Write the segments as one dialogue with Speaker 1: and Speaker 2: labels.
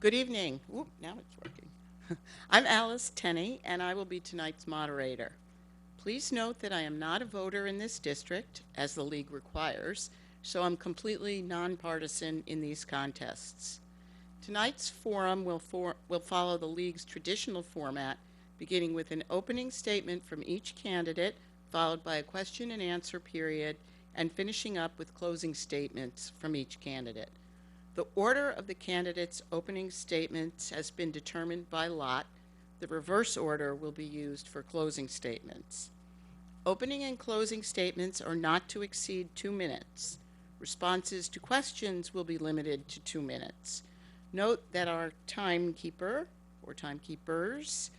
Speaker 1: Good evening. Oop, now it's working. I'm Alice Tenney, and I will be tonight's moderator. Please note that I am not a voter in this district, as the league requires, so I'm completely nonpartisan in these contests. Tonight's forum will follow the league's traditional format, beginning with an opening statement from each candidate, followed by a question and answer period, and finishing up with closing statements from each candidate. The order of the candidates' opening statements has been determined by lot. The reverse order will be used for closing statements. Opening and closing statements are not to exceed 2 minutes. Responses to questions will be limited to 2 minutes. Note that our timekeeper or timekeepers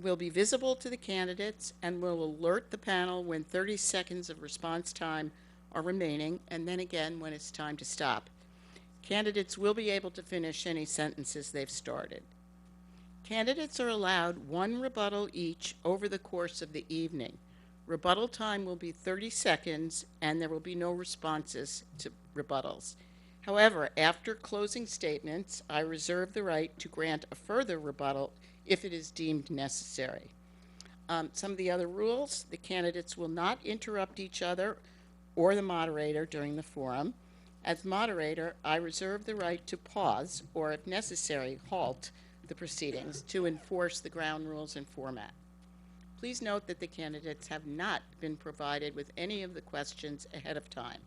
Speaker 1: will be visible to the candidates and will alert the panel when 30 seconds of response time are remaining, and then again when it's time to stop. Candidates will be able to finish any sentences they've started. Candidates are allowed 1 rebuttal each over the course of the evening. Rebuttal time will be 30 seconds, and there will be no responses to rebuttals. However, after closing statements, I reserve the right to grant a further rebuttal if it is deemed necessary. Some of the other rules: the candidates will not interrupt each other or the moderator during the forum. As moderator, I reserve the right to pause or, if necessary, halt the proceedings to enforce the ground rules and format. Please note that the candidates have not been provided with any of the questions ahead of time.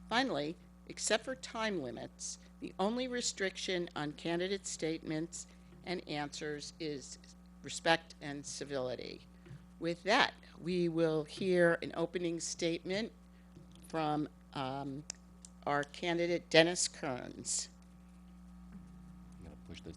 Speaker 1: Finally, except for time limits, the only restriction on candidate statements and answers is respect and civility. With that, we will hear an opening statement from our candidate, Dennis Kearns.
Speaker 2: I'm gonna push this.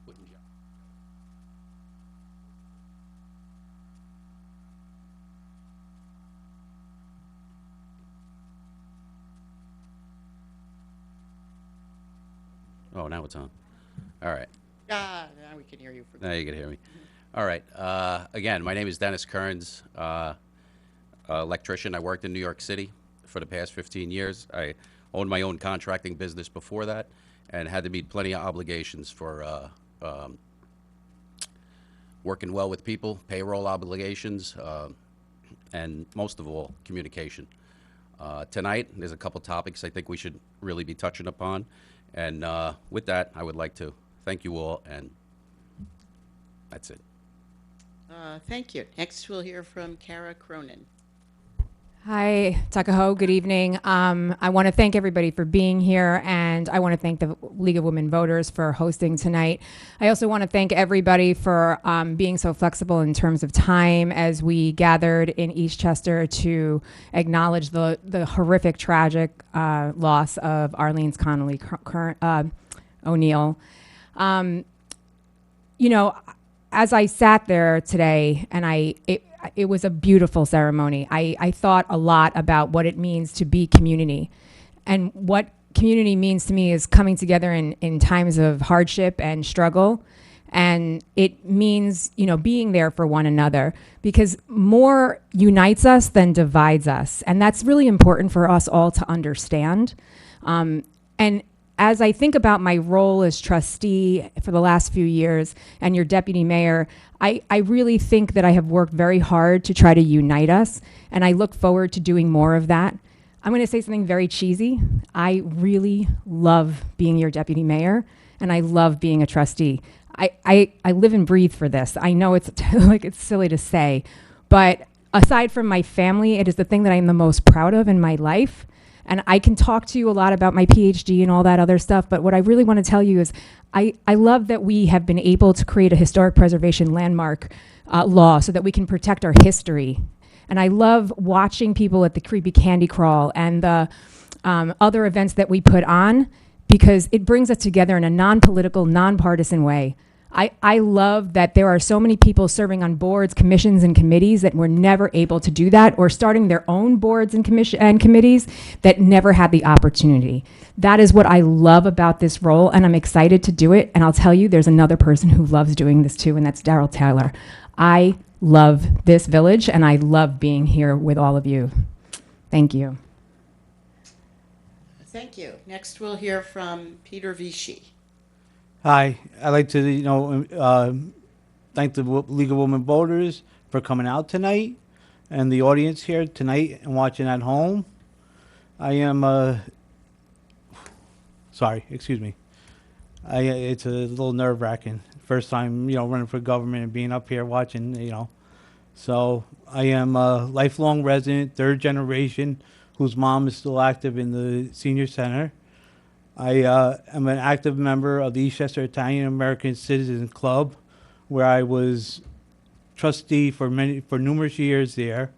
Speaker 2: Wouldn't you? Oh, now it's on. All right.
Speaker 1: Now we can hear you.
Speaker 2: Now you can hear me. All right. Again, my name is Dennis Kearns, electrician. I worked in New York City for the past 15 years. I owned my own contracting business before that and had to meet plenty of obligations for working well with people, payroll obligations, and most of all, communication. Tonight, there's a couple topics I think we should really be touching upon. And with that, I would like to thank you all, and that's it.
Speaker 1: Thank you. Next, we'll hear from Cara Kronen.
Speaker 3: Hi, Tuckahoe. Good evening. I want to thank everybody for being here, and I want to thank the League of Women Voters for hosting tonight. I also want to thank everybody for being so flexible in terms of time as we gathered in Eastchester to acknowledge the horrific, tragic loss of Arlene's Connolly O'Neill. You know, as I sat there today, and it was a beautiful ceremony. I thought a lot about what it means to be community. And what community means to me is coming together in times of hardship and struggle. And it means, you know, being there for one another, because more unites us than divides us. And that's really important for us all to understand. And as I think about my role as trustee for the last few years and your deputy mayor, I really think that I have worked very hard to try to unite us, and I look forward to doing more of that. I'm going to say something very cheesy. I really love being your deputy mayor, and I love being a trustee. I live and breathe for this. I know it's like it's silly to say, but aside from my family, it is the thing that I'm the most proud of in my life. And I can talk to you a lot about my PhD and all that other stuff, but what I really want to tell you is I love that we have been able to create a historic preservation landmark law so that we can protect our history. And I love watching people at the Creepy Candy Crawl and the other events that we put on, because it brings us together in a non-political, non-partisan way. I love that there are so many people serving on boards, commissions, and committees that were never able to do that, or starting their own boards and committees that never had the opportunity. That is what I love about this role, and I'm excited to do it. And I'll tell you, there's another person who loves doing this too, and that's Darryl Taylor. I love this village, and I love being here with all of you. Thank you.
Speaker 1: Thank you. Next, we'll hear from Peter Visci.
Speaker 4: Hi, I'd like to, thank the League of Women Voters for coming out tonight, and the audience here tonight and watching at home. I am, sorry, excuse me. It's a little nerve-wracking. First time, running for government and being up here watching, So I am a lifelong resident, third generation, whose mom is still active in the senior center. I am an active member of the Eastchester Italian American Citizens Club, where I was trustee for numerous years there.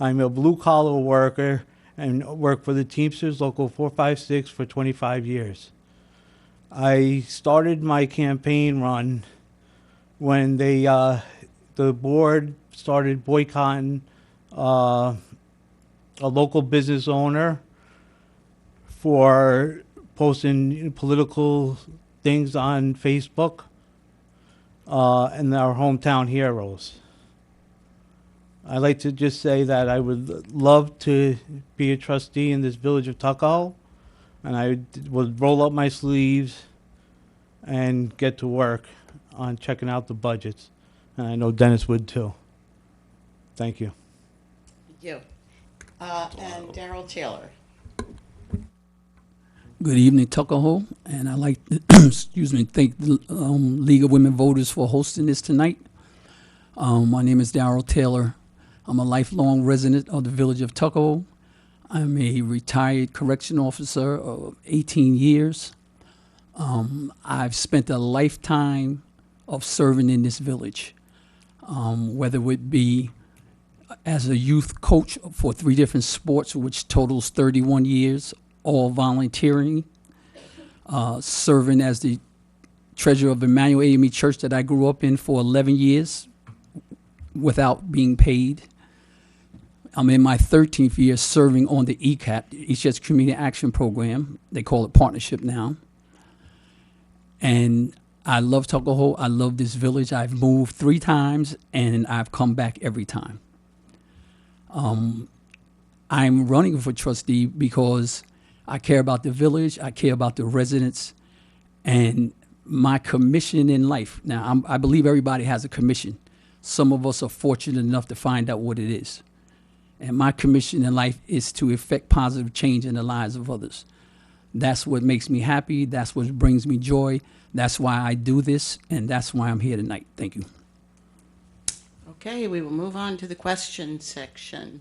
Speaker 4: I'm a blue-collar worker and work for the Teamsters Local 456 for 25 years. I started my campaign run when the board started boycotting a local business owner for posting political things on Facebook and our hometown heroes. I'd like to just say that I would love to be a trustee in this village of Tuckahoe, and I would roll up my sleeves and get to work on checking out the budgets. And I know Dennis would too. Thank you.
Speaker 1: Thank you. And Darryl Taylor.
Speaker 5: Good evening, Tuckahoe, and I'd like to thank the League of Women Voters for hosting this tonight. My name is Darryl Taylor. I'm a lifelong resident of the village of Tuckahoe. I'm a retired correction officer of 18 years. I've spent a lifetime of serving in this village, whether it be as a youth coach for 3 different sports, which totals 31 years, all volunteering, serving as the treasurer of Emmanuel AME Church that I grew up in for 11 years without being paid. I'm in my 13th year serving on the ECAP, the Eastchester Community Action Program. They call it Partnership now. And I love Tuckahoe. I love this village. I've moved 3 times, and I've come back every time. I'm running for trustee because I care about the village, I care about the residents, and my commission in life. Now, I believe everybody has a commission. Some of us are fortunate enough to find out what it is. And my commission in life is to effect positive change in the lives of others. That's what makes me happy, that's what brings me joy, that's why I do this, and that's why I'm here tonight. Thank you.
Speaker 1: Okay, we will move on to the question section.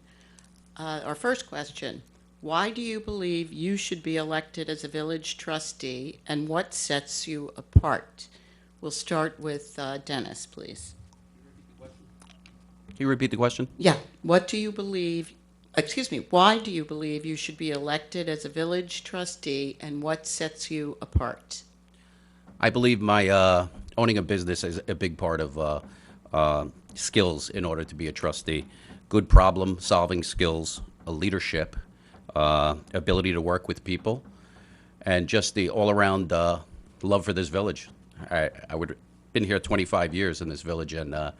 Speaker 1: Our first question. Why do you believe you should be elected as a village trustee, and what sets you apart? We'll start with Dennis, please.
Speaker 2: Can you repeat the question?
Speaker 1: Yeah. Why do you believe you should be elected as a village trustee, and what sets you apart?
Speaker 2: I believe my owning a business is a big part of skills in order to be a trustee. Good problem-solving skills, a leadership, ability to work with people, and just the all-around love for this village. Been here 25 years in this village, and I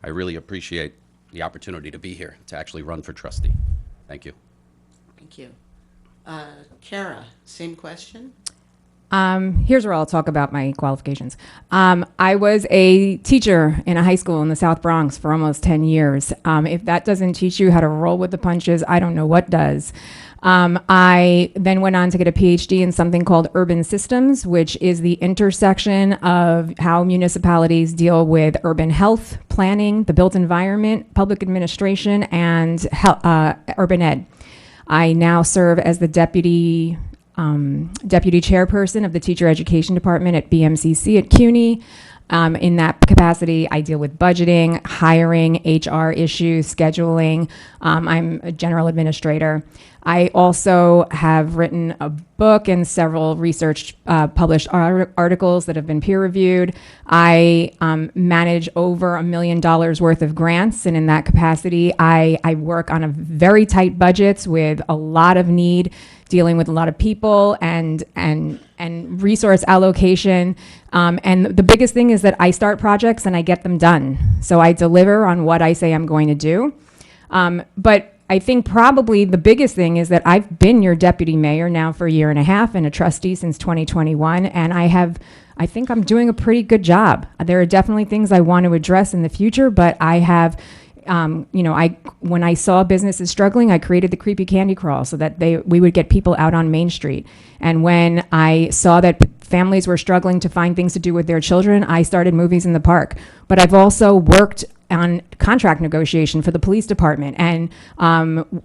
Speaker 2: really appreciate the opportunity to be here to actually run for trustee. Thank you.
Speaker 1: Thank you. Cara, same question?
Speaker 3: Here's where I'll talk about my qualifications. I was a teacher in a high school in the South Bronx for almost 10 years. If that doesn't teach you how to roll with the punches, I don't know what does. I then went on to get a PhD in something called urban systems, which is the intersection of how municipalities deal with urban health, planning, the built environment, public administration, and urban ed. I now serve as the deputy chairperson of the teacher education department at BMCC at CUNY. In that capacity, I deal with budgeting, hiring, HR issues, scheduling. I'm a general administrator. I also have written a book and several research published articles that have been peer reviewed. I manage over $1 million worth of grants, and in that capacity, I work on a very tight budgets with a lot of need, dealing with a lot of people and resource allocation. And the biggest thing is that I start projects and I get them done. So I deliver on what I say I'm going to do. But I think probably the biggest thing is that I've been your deputy mayor now for a year and a half and a trustee since 2021, and I think I'm doing a pretty good job. There are definitely things I want to address in the future, but I have, when I saw businesses struggling, I created the Creepy Candy Crawl so that we would get people out on Main Street. And when I saw that families were struggling to find things to do with their children, I started Movies in the Park. But I've also worked on contract negotiation for the police department and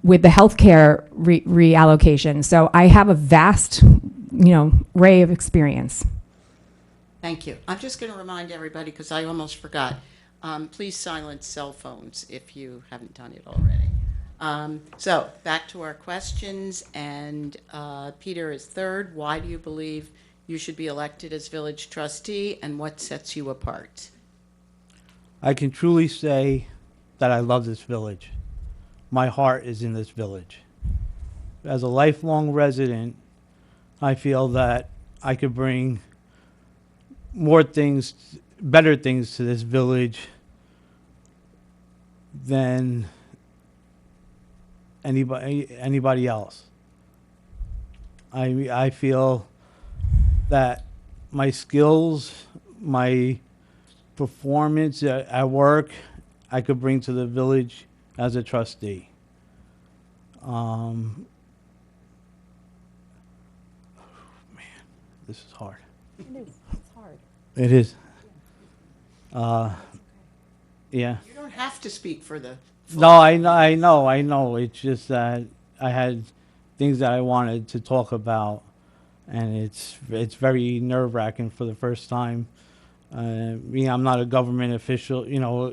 Speaker 3: with the healthcare reallocation. So I have a vast, array of experience.
Speaker 1: Thank you. I'm just going to remind everybody, because I almost forgot, please silence cell phones if you haven't done it already. So back to our questions, and Peter is third. Why do you believe you should be elected as village trustee, and what sets you apart?
Speaker 4: I can truly say that I love this village. My heart is in this village. As a lifelong resident, I feel that I could bring more things, better things to this village than anybody else. I feel that my skills, my performance at work, I could bring to the village as a trustee. Man, this is hard.
Speaker 3: It is. It's hard.
Speaker 4: It is. Yeah.
Speaker 1: You don't have to speak for the full.
Speaker 4: No, I know. It's just that I had things that I wanted to talk about, and it's very nerve-wracking for the first time. I'm not a government official.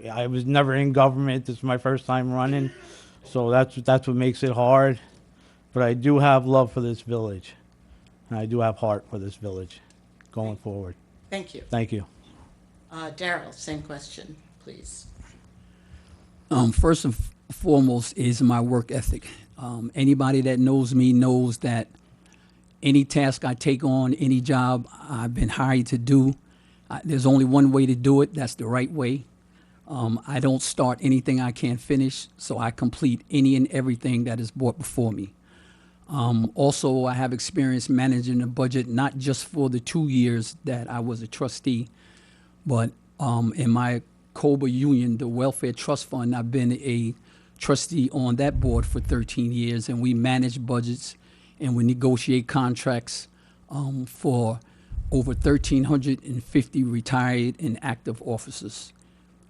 Speaker 4: I was never in government. This is my first time running, so that's what makes it hard. But I do have love for this village, and I do have heart for this village going forward.
Speaker 1: Thank you.
Speaker 4: Thank you.
Speaker 1: Darryl, same question, please.
Speaker 5: First and foremost is my work ethic. Anybody that knows me knows that any task I take on, any job I've been hired to do, there's only one way to do it. That's the right way. I don't start anything I can't finish, so I complete any and everything that is brought before me. Also, I have experience managing a budget, not just for the 2 years that I was a trustee, but in my COBA union, the Welfare Trust Fund, I've been a trustee on that board for 13 years, and we manage budgets and we negotiate contracts for over 1,350 retired and active officers.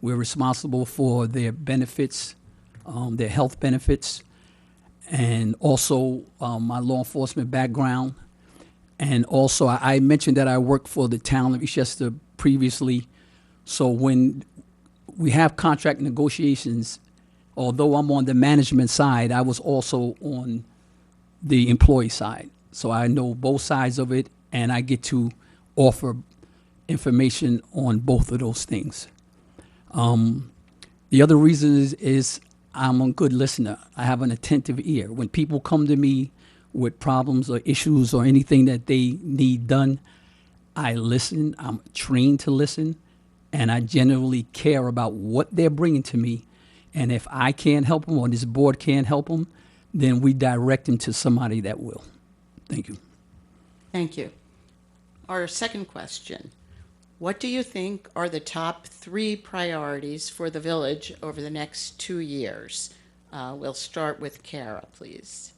Speaker 5: We're responsible for their benefits, their health benefits, and also my law enforcement background. And also, I mentioned that I worked for the town of Eastchester previously. So when we have contract negotiations, although I'm on the management side, I was also on the employee side. So I know both sides of it, and I get to offer information on both of those things. The other reason is I'm a good listener. I have an attentive ear. When people come to me with problems or issues or anything that they need done, I listen. I'm trained to listen, and I genuinely care about what they're bringing to me. And if I can't help them or this board can't help them, then we direct them to somebody that will. Thank you.
Speaker 1: Thank you. Our second question. What do you think are the top 3 priorities for the village over the next 2 years? We'll start with Cara, please.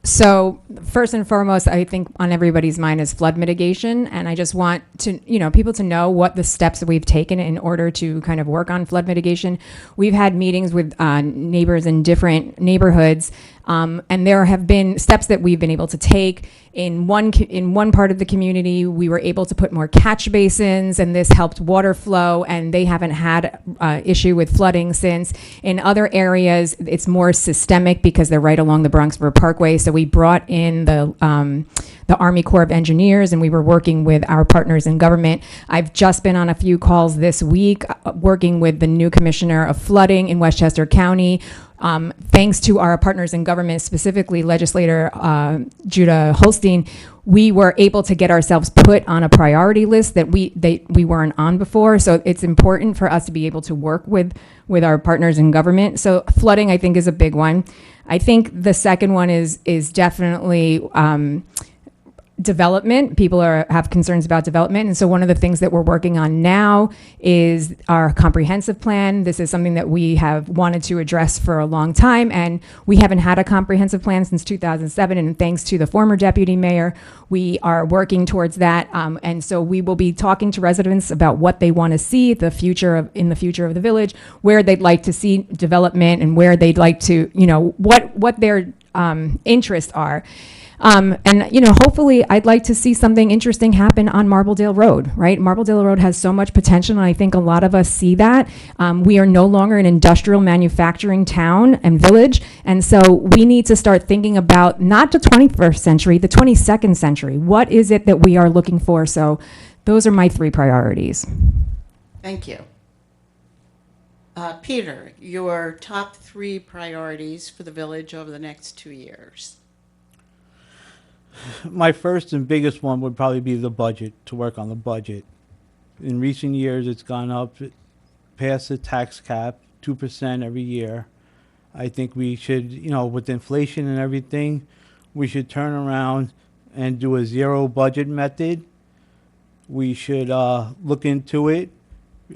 Speaker 3: So first and foremost, I think on everybody's mind is flood mitigation. And I just want to, people to know what the steps that we've taken in order to kind of work on flood mitigation. We've had meetings with neighbors in different neighborhoods And there have been steps that we've been able to take. In one part of the community, we were able to put more catch basins, and this helped water flow, and they haven't had issue with flooding since. In other areas, it's more systemic because they're right along the Bronx River Parkway. So we brought in the Army Corps of Engineers, and we were working with our partners in government. I've just been on a few calls this week working with the new commissioner of flooding in Westchester County. Thanks to our partners in government, specifically legislator Judah Holstein, we were able to get ourselves put on a priority list that we weren't on before. So it's important for us to be able to work with our partners in government. So flooding, I think, is a big one. I think the second one is definitely development. People have concerns about development. And so one of the things that we're working on now is our comprehensive plan. This is something that we have wanted to address for a long time, and we haven't had a comprehensive plan since 2007. And thanks to the former deputy mayor, we are working towards that. And so we will be talking to residents about what they want to see in the future of the village, where they'd like to see development, and where they'd like to, what their interests are. And, hopefully I'd like to see something interesting happen on Marbledale Road, right? Marbledale Road has so much potential, and I think a lot of us see that. We are no longer an industrial manufacturing town and village, and so we need to start thinking about not the 21st century, the 22nd century. What is it that we are looking for? So those are my 3 priorities.
Speaker 1: Thank you. Peter, your top 3 priorities for the village over the next 2 years.
Speaker 4: My first and biggest one would probably be the budget, to work on the budget. In recent years, it's gone up past the tax cap, 2% every year. I think we should, with inflation and everything, we should turn around and do a zero budget method. We should look into it.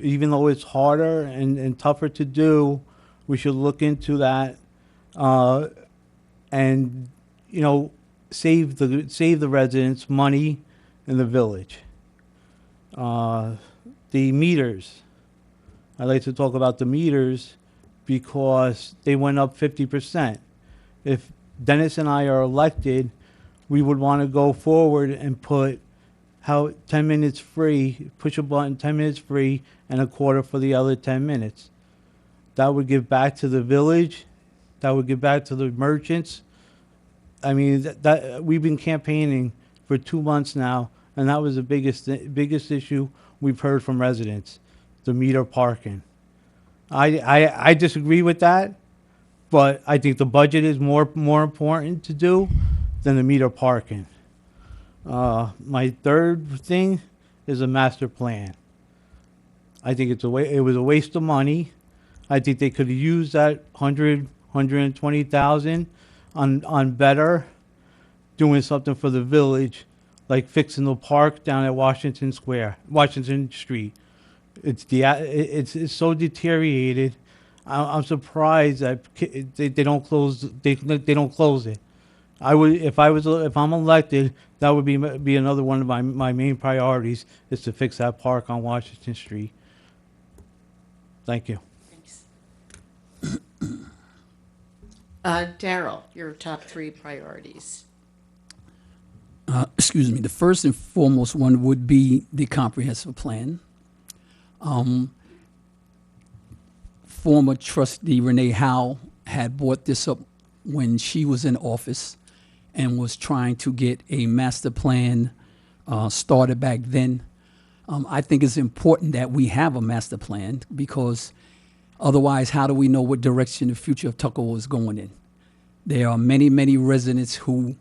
Speaker 4: Even though it's harder and tougher to do, we should look into that and, save the residents money in the village. The meters. I'd like to talk about the meters because they went up 50%. If Dennis and I are elected, we would want to go forward and put 10 minutes free, push a button, 10 minutes free, and a quarter for the other 10 minutes. That would give back to the village. That would give back to the merchants. I mean, that we've been campaigning for 2 months now, and that was the biggest issue we've heard from residents, the meter parking. I disagree with that, but I think the budget is more important to do than the meter parking. My third thing is a master plan. I think it was a waste of money. I think they could have used that 120,000 on better, doing something for the village, like fixing the park down at Washington Street. It's so deteriorated. I'm surprised that they don't close. They don't close it. I would, if I'm elected, that would be another one of my main priorities, is to fix that park on Washington Street. Thank you.
Speaker 1: Thanks. Darryl, your top 3 priorities.
Speaker 5: Excuse me. The first and foremost one would be the comprehensive plan. Former trustee Renee Howe had brought this up when she was in office and was trying to get a master plan started back then. I think it's important that we have a master plan, because otherwise, how do we know what direction the future of Tuckahoe is going in? There are many, many residents who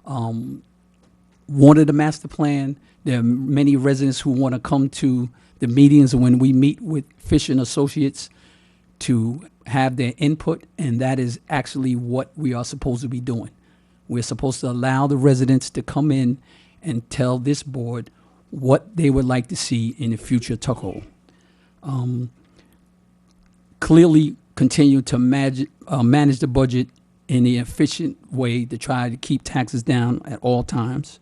Speaker 5: wanted a master plan. There are many residents who want to come to the meetings when we meet with Fish and Associates to have their input, and that is actually what we are supposed to be doing. We're supposed to allow the residents to come in and tell this board what they would like to see in the future Tuckahoe. Clearly continue to manage the budget in an efficient way to try to keep taxes down at all times.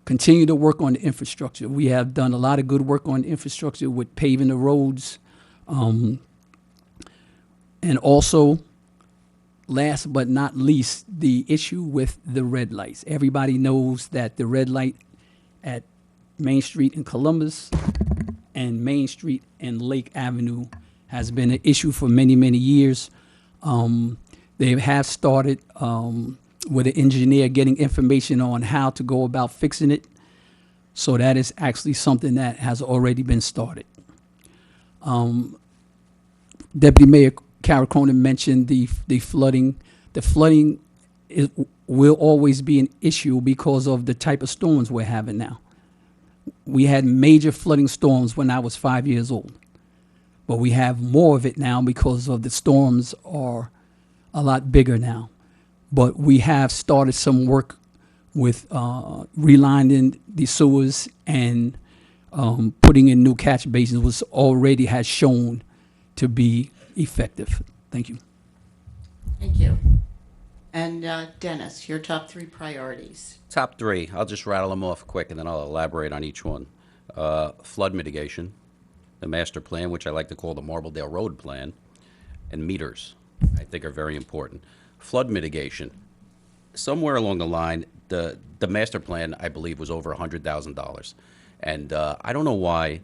Speaker 5: Continue to work on the infrastructure. We have done a lot of good work on infrastructure with paving the roads, and also last but not least, the issue with the red lights. Everybody knows that the red light at Main Street in Columbus and Main Street and Lake Avenue has been an issue for many, many years. They have started with an engineer getting information on how to go about fixing it. So that is actually something that has already been started. Deputy Mayor Cara Kronen mentioned the flooding. The flooding will always be an issue because of the type of storms we're having now. We had major flooding storms when I was 5 years old, but we have more of it now because of the storms are a lot bigger now. But we have started some work with relining the sewers and putting in new catch basins, which already has shown to be effective. Thank you.
Speaker 1: Thank you. And Dennis, your top 3 priorities.
Speaker 2: Top 3, I'll just rattle them off quick and then I'll elaborate on each one. Flood mitigation, the master plan, which I like to call the Marbledale Road Plan, and meters, I think are very important. Flood mitigation, somewhere along the line, the master plan, I believe, was over $100,000. And I don't know why.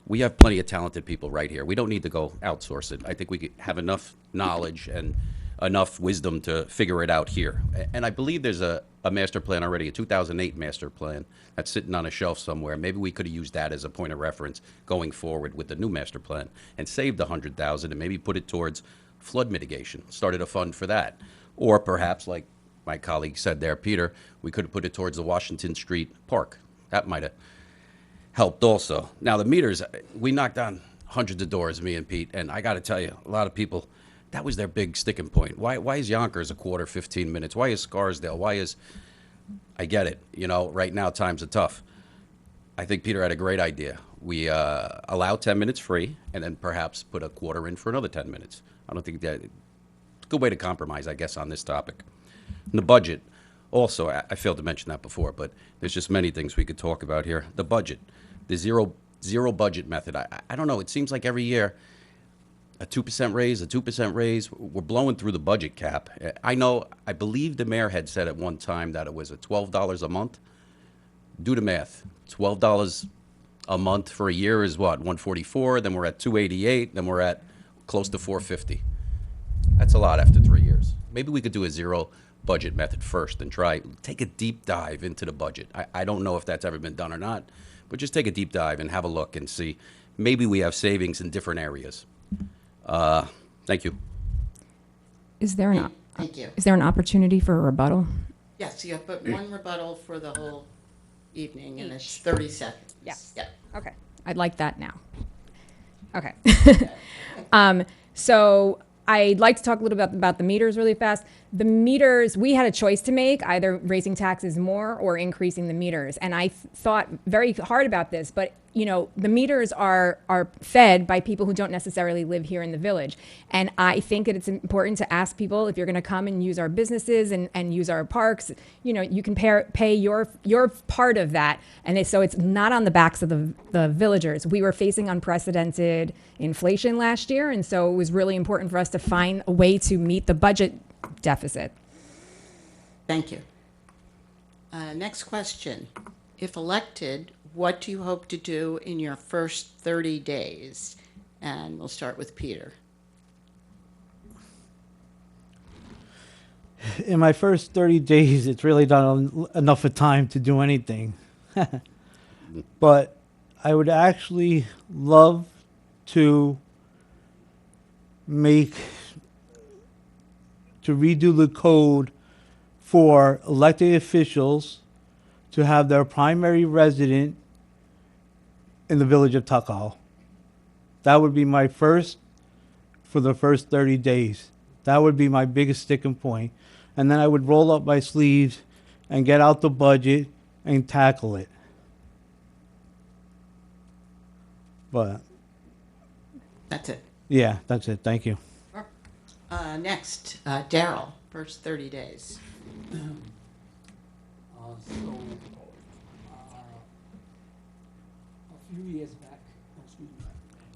Speaker 2: We have plenty of talented people right here. We don't need to go outsource it. I think we have enough knowledge and enough wisdom to figure it out here. And I believe there's a master plan already, a 2008 master plan that's sitting on a shelf somewhere. Maybe we could have used that as a point of reference going forward with the new master plan and saved $100,000 and maybe put it towards flood mitigation, started a fund for that. Or perhaps, like my colleague said there, Peter, we could have put it towards the Washington Street Park. That might have helped also. Now, the meters, we knocked on hundreds of doors, me and Pete, and I got to tell you, a lot of people, that was their big sticking point. Why is Yonkers a quarter, 15 minutes? Why is Scarsdale? Why is, I get it, right now times are tough. I think Peter had a great idea. We allow 10 minutes free and then perhaps put a quarter in for another 10 minutes. I don't think that, good way to compromise, I guess, on this topic. And the budget, also, I failed to mention that before, but there's just many things we could talk about here. The budget, the zero budget method. I don't know, it seems like every year, a 2% raise, a 2% raise, we're blowing through the budget cap. I believe the mayor had said at one time that it was at $12 a month. Do the math. $12 a month for a year is what? 144, then we're at 288, then we're at close to 450. That's a lot after 3 years. Maybe we could do a zero budget method first and take a deep dive into the budget. I don't know if that's ever been done or not, but just take a deep dive and have a look and see. Maybe we have savings in different areas. Thank you.
Speaker 3: Is there an
Speaker 1: Thank you.
Speaker 3: is there an opportunity for a rebuttal?
Speaker 1: Yes, you have but one rebuttal for the whole evening, and it's 30 seconds.
Speaker 3: Yes.
Speaker 1: Yeah.
Speaker 3: Okay. I'd like that now. Okay. So I'd like to talk a little bit about the meters really fast. The meters, we had a choice to make, either raising taxes more or increasing the meters. And I thought very hard about this, but the meters are fed by people who don't necessarily live here in the village. And I think that it's important to ask people, if you're going to come and use our businesses and use our parks, you can pay your part of that. And so it's not on the backs of the villagers. We were facing unprecedented inflation last year, and so it was really important for us to find a way to meet the budget deficit.
Speaker 1: Thank you. Next question. If elected, what do you hope to do in your first 30 days? And we'll start with Peter.
Speaker 4: In my first 30 days, it's really not enough of time to do anything. But I would actually love to redo the code for elected officials to have their primary resident in the village of Tuckahoe. That would be my first, for the first 30 days. That would be my biggest sticking point. And then I would roll up my sleeves and get out the budget and tackle it. But
Speaker 1: That's it.
Speaker 4: yeah, that's it. Thank you.
Speaker 1: Next, Darryl, first 30 days.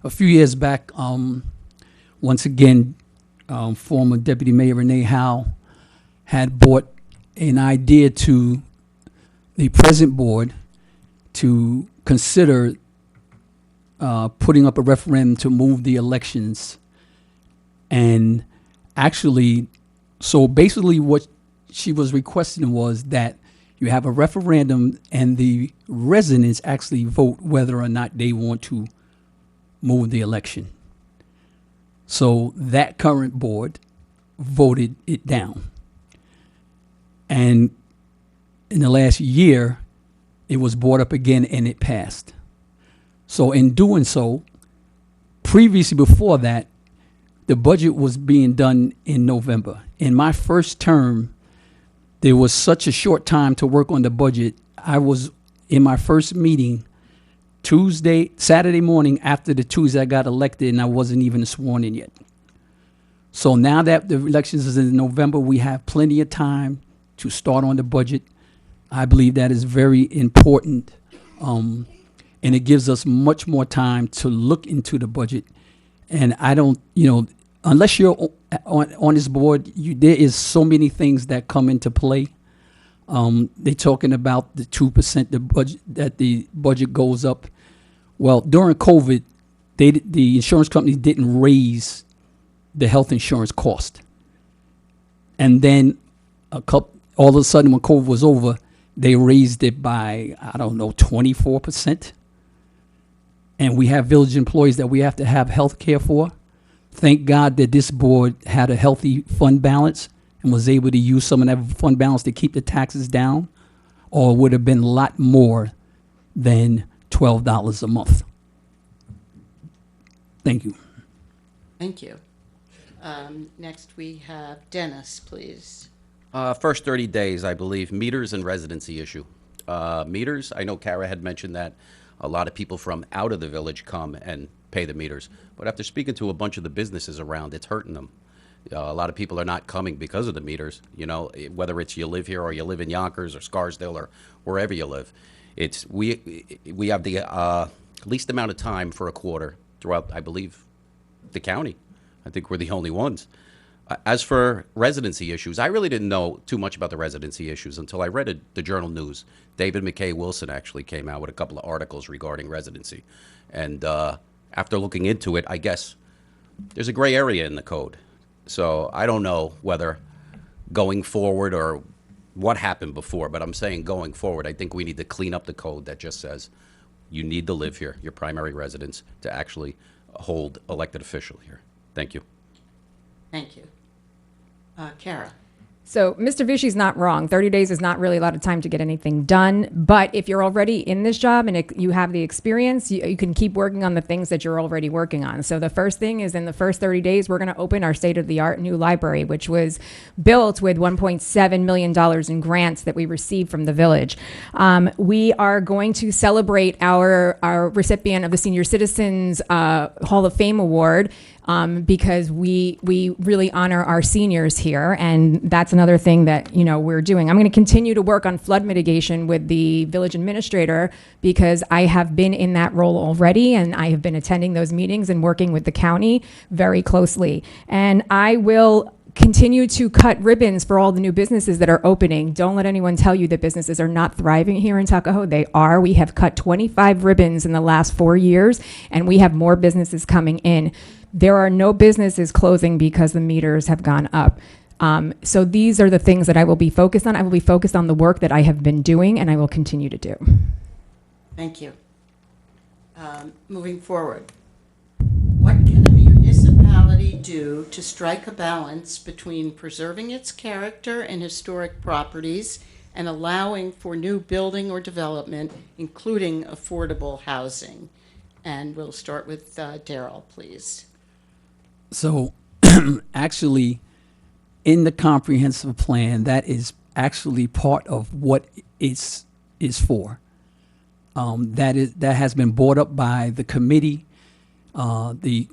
Speaker 5: A few years back, once again, former Deputy Mayor Renee Howe had brought an idea to the present board to consider putting up a referendum to move the elections. And actually, so basically what she was requesting was that you have a referendum and the residents actually vote whether or not they want to move the election. So that current board voted it down. And in the last year, it was brought up again and it passed. So in doing so, previously before that, the budget was being done in November. In my first term, there was such a short time to work on the budget. I was in my first meeting Saturday morning after the Tuesday I got elected, and I wasn't even sworn in yet. So now that the elections is in November, we have plenty of time to start on the budget. I believe that is very important, and it gives us much more time to look into the budget. And I don't, unless you're on this board, there is so many things that come into play. They're talking about the 2% the budget goes up. Well, during COVID, the insurance companies didn't raise the health insurance cost. And then all of a sudden when COVID was over, they raised it by, 24%. And we have village employees that we have to have health care for. Thank God that this board had a healthy fund balance and was able to use some of that fund balance to keep the taxes down, or it would have been a lot more than $12 a month. Thank you.
Speaker 1: Thank you. Next, we have Dennis, please.
Speaker 2: First 30 days, I believe, meters and residency issue. Meters, I know Cara had mentioned that a lot of people from out of the village come and pay the meters. But after speaking to a bunch of the businesses around, it's hurting them. A lot of people are not coming because of the meters, whether it's you live here or you live in Yonkers or Scarsdale or wherever you live. We have the least amount of time for a quarter throughout, I believe, the county. I think we're the only ones. As for residency issues, I really didn't know too much about the residency issues until I read the Journal News. David McKay Wilson actually came out with a couple of articles regarding residency. And after looking into it, I guess there's a gray area in the code. So I don't know whether going forward or what happened before, but I'm saying going forward, I think we need to clean up the code that just says you need to live here, your primary residence, to actually hold elected official here. Thank you.
Speaker 1: Thank you. Cara.
Speaker 3: So Mr. Visci's not wrong. 30 days is not really a lot of time to get anything done. But if you're already in this job and you have the experience, you can keep working on the things that you're already working on. So the first thing is in the first 30 days, we're going to open our state-of-the-art new library, which was built with $1.7 million in grants that we received from the village. We are going to celebrate our recipient of the Senior Citizens Hall of Fame Award because we really honor our seniors here, and that's another thing that we're doing. I'm going to continue to work on flood mitigation with the village administrator because I have been in that role already, and I have been attending those meetings and working with the county very closely. And I will continue to cut ribbons for all the new businesses that are opening. Don't let anyone tell you that businesses are not thriving here in Tuckahoe. They are. We have cut 25 ribbons in the last 4 years, and we have more businesses coming in. There are no businesses closing because the meters have gone up. So these are the things that I will be focused on. I will be focused on the work that I have been doing, and I will continue to do.
Speaker 1: Thank you. Moving forward, what can a municipality do to strike a balance between preserving its character and historic properties and allowing for new building or development, including affordable housing? And we'll start with Darryl, please.
Speaker 5: So actually, in the comprehensive plan, that is actually part of what it's is for. That has been brought up by the committee, the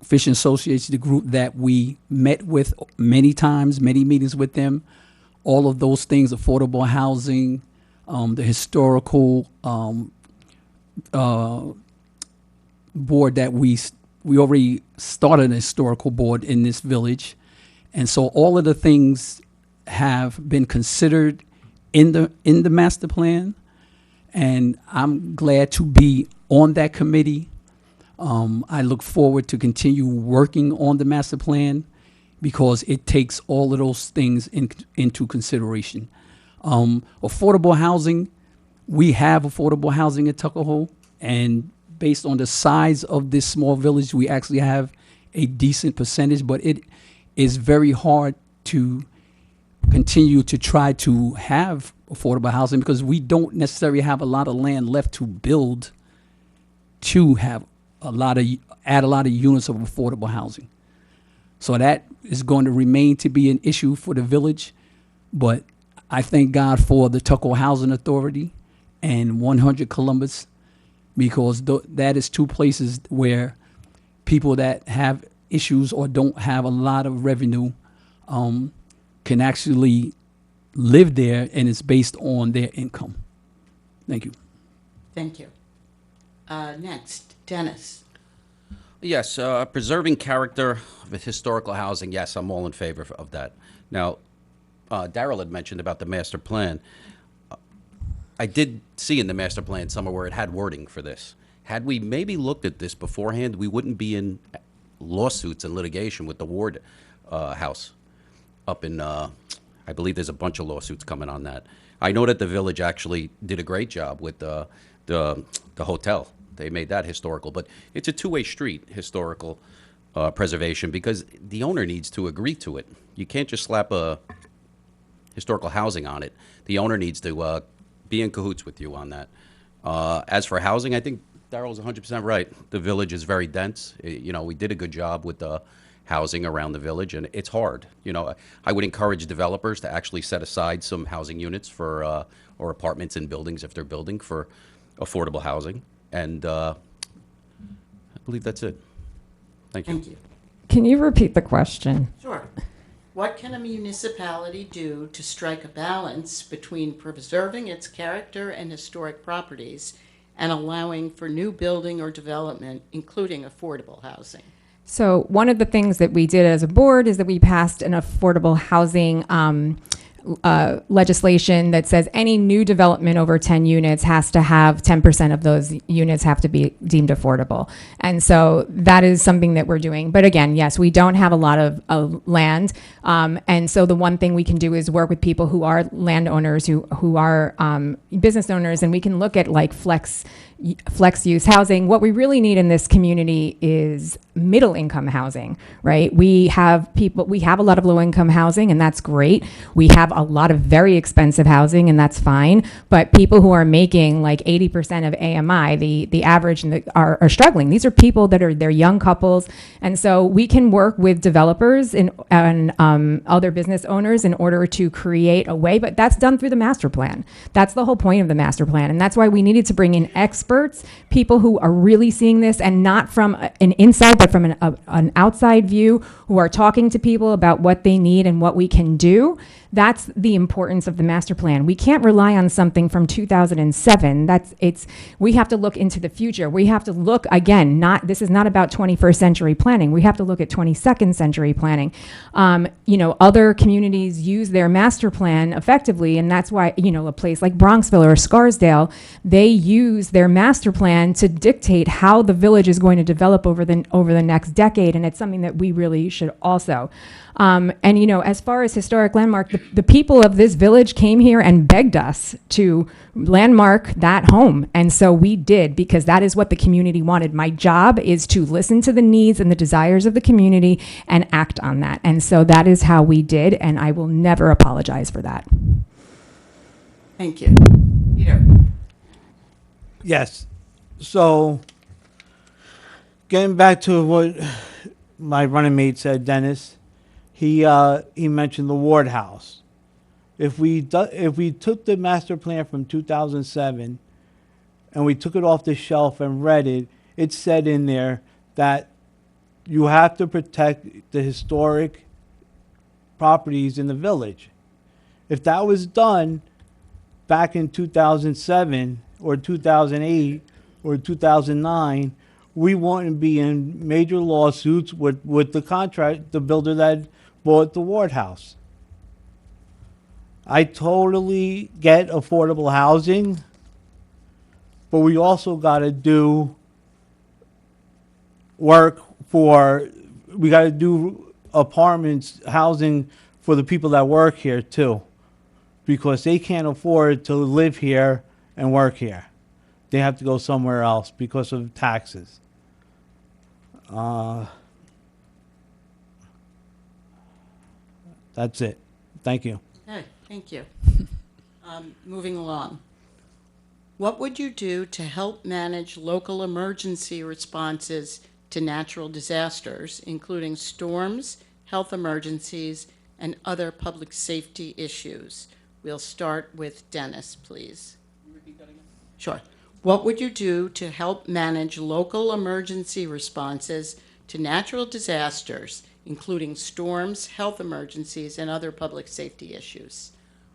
Speaker 5: Fishing Association, the group that we met with many times, many meetings with them. All of those things, affordable housing, the historical board that we already started a historical board in this village, And so all of the things have been considered in the master plan, and I'm glad to be on that committee. I look forward to continue working on the master plan because it takes all of those things into consideration. Affordable housing, we have affordable housing in Tuckahoe, and based on the size of this small village, we actually have a decent percentage, but it is very hard to continue to try to have affordable housing because we don't necessarily have a lot of land left to build to have add a lot of units of affordable housing. So that is going to remain to be an issue for the village, but I thank God for the Tuckahoe Housing Authority and 100 Columbus because that is two places where people that have issues or don't have a lot of revenue can actually live there, and it's based on their income. Thank you.
Speaker 1: Thank you. Next, Dennis.
Speaker 2: Yes, preserving character of historical housing. Yes, I'm all in favor of that. Now, Darryl had mentioned about the master plan. I did see in the master plan somewhere where it had wording for this. Had we maybe looked at this beforehand, we wouldn't be in lawsuits and litigation with the Ward house up in, I believe there's a bunch of lawsuits coming on that. I know that the village actually did a great job with the hotel. They made that historical, but it's a two-way street, historical preservation, because the owner needs to agree to it. You can't just slap a historical housing on it. The owner needs to be in cahoots with you on that. As for housing, I think Darryl's 100% right. The village is very dense. We did a good job with the housing around the village, and it's hard. I would encourage developers to actually set aside some housing units for or apartments in buildings if they're building for affordable housing. And I believe that's it. Thank you.
Speaker 1: Thank you.
Speaker 3: Can you repeat the question?
Speaker 1: Sure. What can a municipality do to strike a balance between preserving its character and historic properties and allowing for new building or development, including affordable housing?
Speaker 3: So one of the things that we did as a board is that we passed an affordable housing legislation that says any new development over 10 units has to have 10% of those units have to be deemed affordable. And so that is something that we're doing. But again, yes, we don't have a lot of land. And so the one thing we can do is work with people who are landowners, who are business owners, and we can look at like flex use housing. What we really need in this community is middle income housing, right? We have a lot of low income housing, and that's great. We have a lot of very expensive housing, and that's fine. But people who are making like 80% of AMI, the average, are struggling. These are people they're young couples. And so we can work with developers and other business owners in order to create a way, but that's done through the master plan. That's the whole point of the master plan. And that's why we needed to bring in experts, people who are really seeing this, and not from an inside, but from an outside view, who are talking to people about what they need and what we can do. That's the importance of the master plan. We can't rely on something from 2007. We have to look into the future. We have to look, again, this is not about 21st century planning. We have to look at 22nd century planning. Other communities use their master plan effectively, and that's why, a place like Bronxville or Scarsdale, they use their master plan to dictate how the village is going to develop over the next decade, and it's something that we really should also. As far as historic landmark, the people of this village came here and begged us to landmark that home. And so we did, because that is what the community wanted. My job is to listen to the needs and the desires of the community and act on that. And so that is how we did, and I will never apologize for that.
Speaker 1: Thank you. Peter.
Speaker 4: Yes. So, getting back to what my running mate said, Dennis, he mentioned the Ward House. If we took the master plan from 2007 and we took it off the shelf and read it, it said in there that you have to protect the historic properties in the village. If that was done back in 2007 or 2008 or 2009, we wouldn't be in major lawsuits with the builder that bought the Ward House. I totally get affordable housing, but we also got to do work for, we got to do apartments, housing for the people that work here too, because they can't afford to live here and work here. They have to go somewhere else because of taxes. That's it. Thank you.
Speaker 1: Okay, thank you. Moving along. What would you do to help manage local emergency responses to natural disasters, including storms, health emergencies, and other public safety issues? We'll start with Dennis, please. Sure. What would you do to help manage local emergency responses to natural disasters, including storms, health emergencies, and other public safety issues?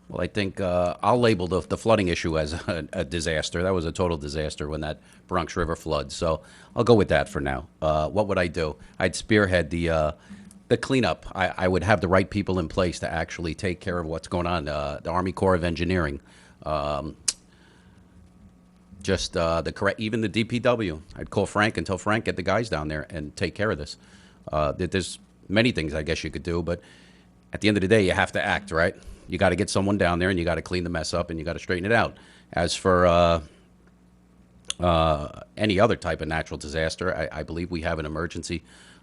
Speaker 2: Well, I think I'll label the flooding issue as a disaster. That was a total disaster when that Bronx River floods. So I'll go with that for now. What would I do? I'd spearhead the cleanup. I would have the right people in place to actually take care of what's going on. The Army Corps of Engineering, even the DPW. I'd call Frank and tell Frank, get the guys down there and take care of this. There's many things I guess you could do, but at the end of the day, you have to act, right? You got to get someone down there, and you got to clean the mess up, and you got to straighten it out. As for any other type of natural disaster, I believe we have an emergency.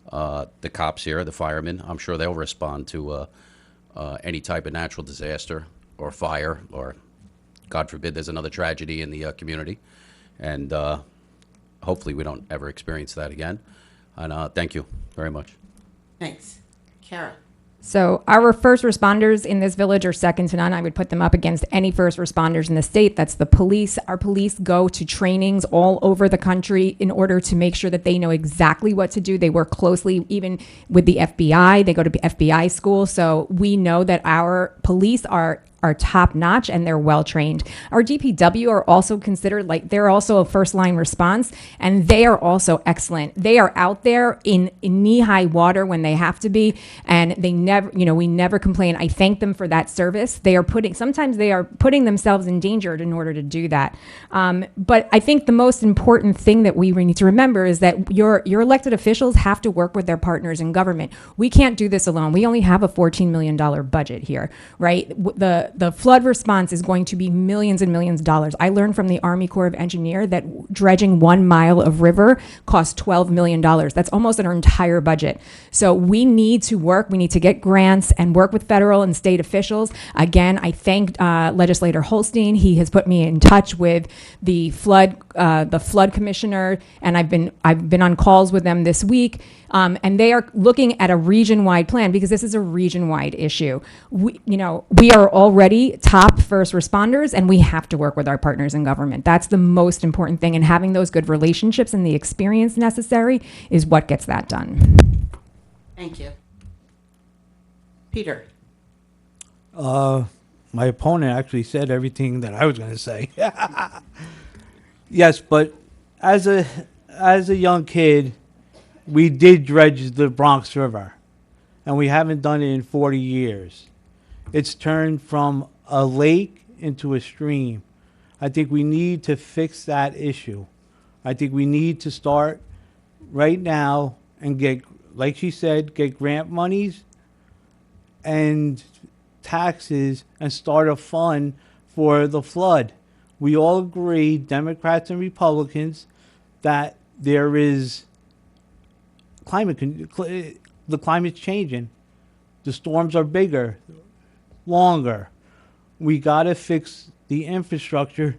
Speaker 2: The cops here, the firemen, I'm sure they'll respond to any type of natural disaster or fire, or God forbid there's another tragedy in the community. And hopefully we don't ever experience that again. And thank you very much.
Speaker 1: Thanks. Cara?
Speaker 3: So our first responders in this village are second to none. I would put them up against any first responders in the state. That's the police. Our police go to trainings all over the country in order to make sure that they know exactly what to do. They work closely even with the FBI. They go to FBI school. So we know that our police are top notch and they're well trained. Our DPW are also considered they're also a first line response, and they are also excellent. They are out there in knee high water when they have to be, and they never, we never complain. I thank them for that service. Sometimes they are putting themselves in danger in order to do that. But I think the most important thing that we need to remember is that your elected officials have to work with their partners in government. We can't do this alone. We only have a $14 million budget here, right? The flood response is going to be millions and millions of dollars. I learned from the Army Corps of Engineers that dredging 1 mile of river costs $12 million. That's almost our entire budget. So we need to work. We need to get grants and work with federal and state officials. Again, I thank Legislator Holstein. He has put me in touch with the flood commissioner, and I've been on calls with them this week. And they are looking at a region-wide plan because this is a region-wide issue. We are already top first responders, and we have to work with our partners in government. That's the most important thing, and having those good relationships and the experience necessary is what gets that done.
Speaker 1: Thank you. Peter?
Speaker 4: My opponent actually said everything that I was going to say. Yes, but as a young kid, we did dredge the Bronx River, and we haven't done it in 40 years. It's turned from a lake into a stream. I think we need to fix that issue. I think we need to start right now and get, like she said, get grant monies and taxes and start a fund for the flood. We all agree, Democrats and Republicans, that there is the climate's changing. The storms are bigger, longer. We got to fix the infrastructure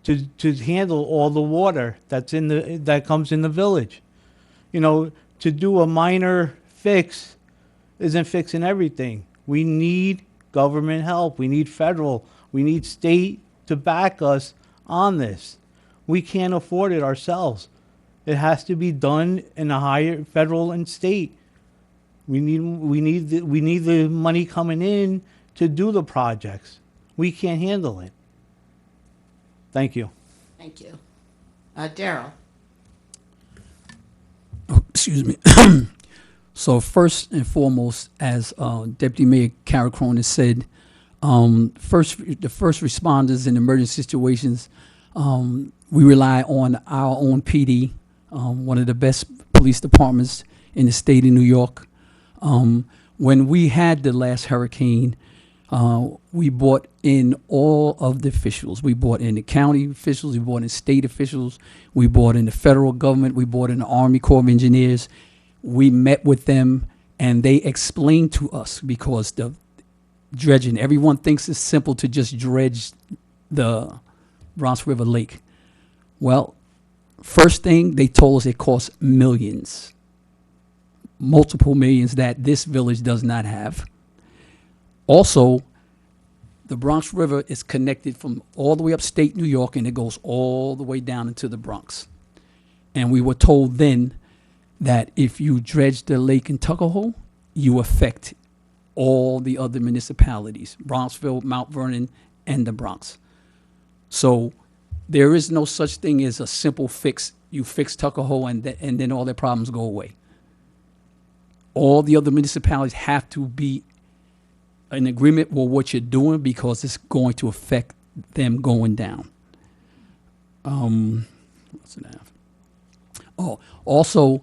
Speaker 4: to handle all the water that comes in the village. To do a minor fix isn't fixing everything. We need government help. We need federal. We need state to back us on this. We can't afford it ourselves. It has to be done in a higher federal and state. We need the money coming in to do the projects. We can't handle it. Thank you.
Speaker 1: Thank you. Darryl?
Speaker 5: Excuse me. So first and foremost, as Deputy Mayor Cara Kronen said, the first responders in emergency situations, we rely on our own PD, one of the best police departments in the state of New York. When we had the last hurricane, we brought in all of the officials. We brought in the county officials, we brought in state officials, we brought in the federal government, we brought in the Army Corps of Engineers. We met with them and they explained to us, because the dredging, everyone thinks it's simple to just dredge the Bronx River Lake. Well, first thing, they told us it costs millions, multiple millions that this village does not have. Also, the Bronx River is connected from all the way upstate New York, and it goes all the way down into the Bronx. And we were told then that if you dredge the lake in Tuckahoe, you affect all the other municipalities, Bronxville, Mount Vernon, and the Bronx. So there is no such thing as a simple fix. You fix Tuckahoe and then all their problems go away. All the other municipalities have to be in agreement with what you're doing, because it's going to affect them going down. What's it have? Oh, also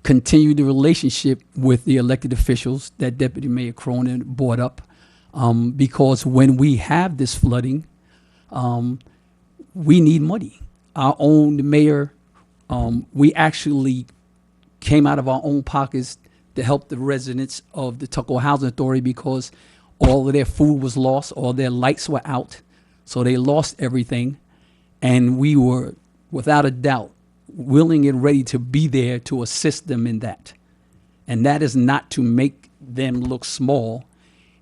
Speaker 5: continue the relationship with the elected officials that Deputy Mayor Kronen brought up, because when we have this flooding, we need money. Our own mayor, we actually came out of our own pockets to help the residents of the Tuckahoe Housing Authority, because all of their food was lost, all their lights were out, so they lost everything. And we were, without a doubt, willing and ready to be there to assist them in that. And that is not to make them look small.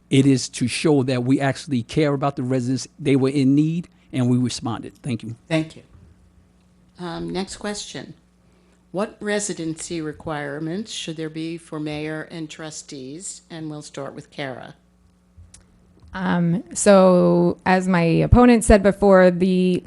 Speaker 5: It is to show that we actually care about the residents. They were in need, and we responded. Thank you.
Speaker 1: Thank you. Next question. What residency requirements should there be for mayor and trustees? And we'll start with Cara.
Speaker 3: So as my opponent said before, the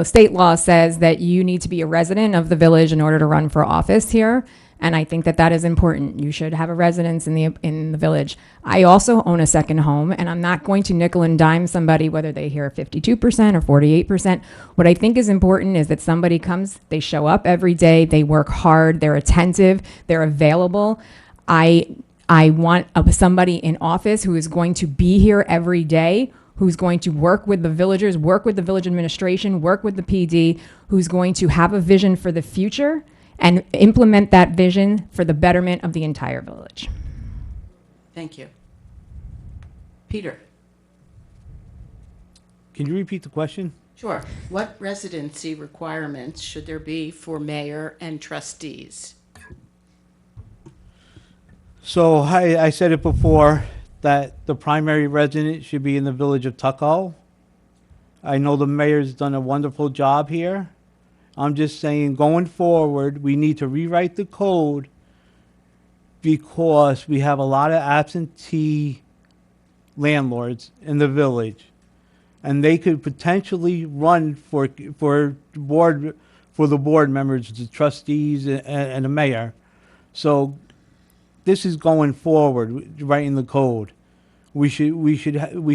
Speaker 3: state law says that you need to be a resident of the village in order to run for office here. And I think that that is important. You should have a residence in the village. I also own a second home, and I'm not going to nickel and dime somebody whether they hear 52% or 48%. What I think is important is that somebody comes, they show up every day, they work hard, they're attentive, they're available. I want somebody in office who is going to be here every day, who's going to work with the villagers, work with the village administration, work with the PD, who's going to have a vision for the future and implement that vision for the betterment of the entire village.
Speaker 1: Thank you. Peter.
Speaker 4: Can you repeat the question?
Speaker 1: Sure. What residency requirements should there be for mayor and trustees?
Speaker 4: So I said it before that the primary resident should be in the village of Tuckahoe. I know the mayor's done a wonderful job here. I'm just saying, going forward, we need to rewrite the code, because we have a lot of absentee landlords in the village, and they could potentially run for the board members, the trustees, and the mayor. So this is going forward, writing the code. We should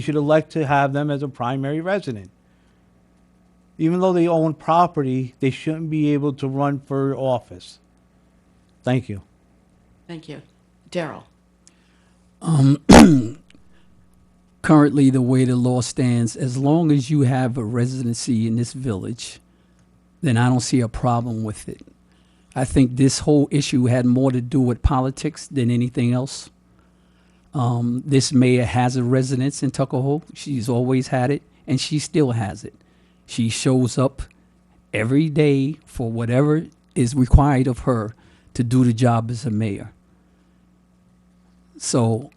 Speaker 4: elect to have them as a primary resident. Even though they own property, they shouldn't be able to run for office. Thank you.
Speaker 1: Thank you. Darryl.
Speaker 5: Currently, the way the law stands, as long as you have a residency in this village, then I don't see a problem with it. I think this whole issue had more to do with politics than anything else. This mayor has a residence in Tuckahoe. She's always had it, and she still has it. She shows up every day for whatever is required of her to do the job as a mayor. So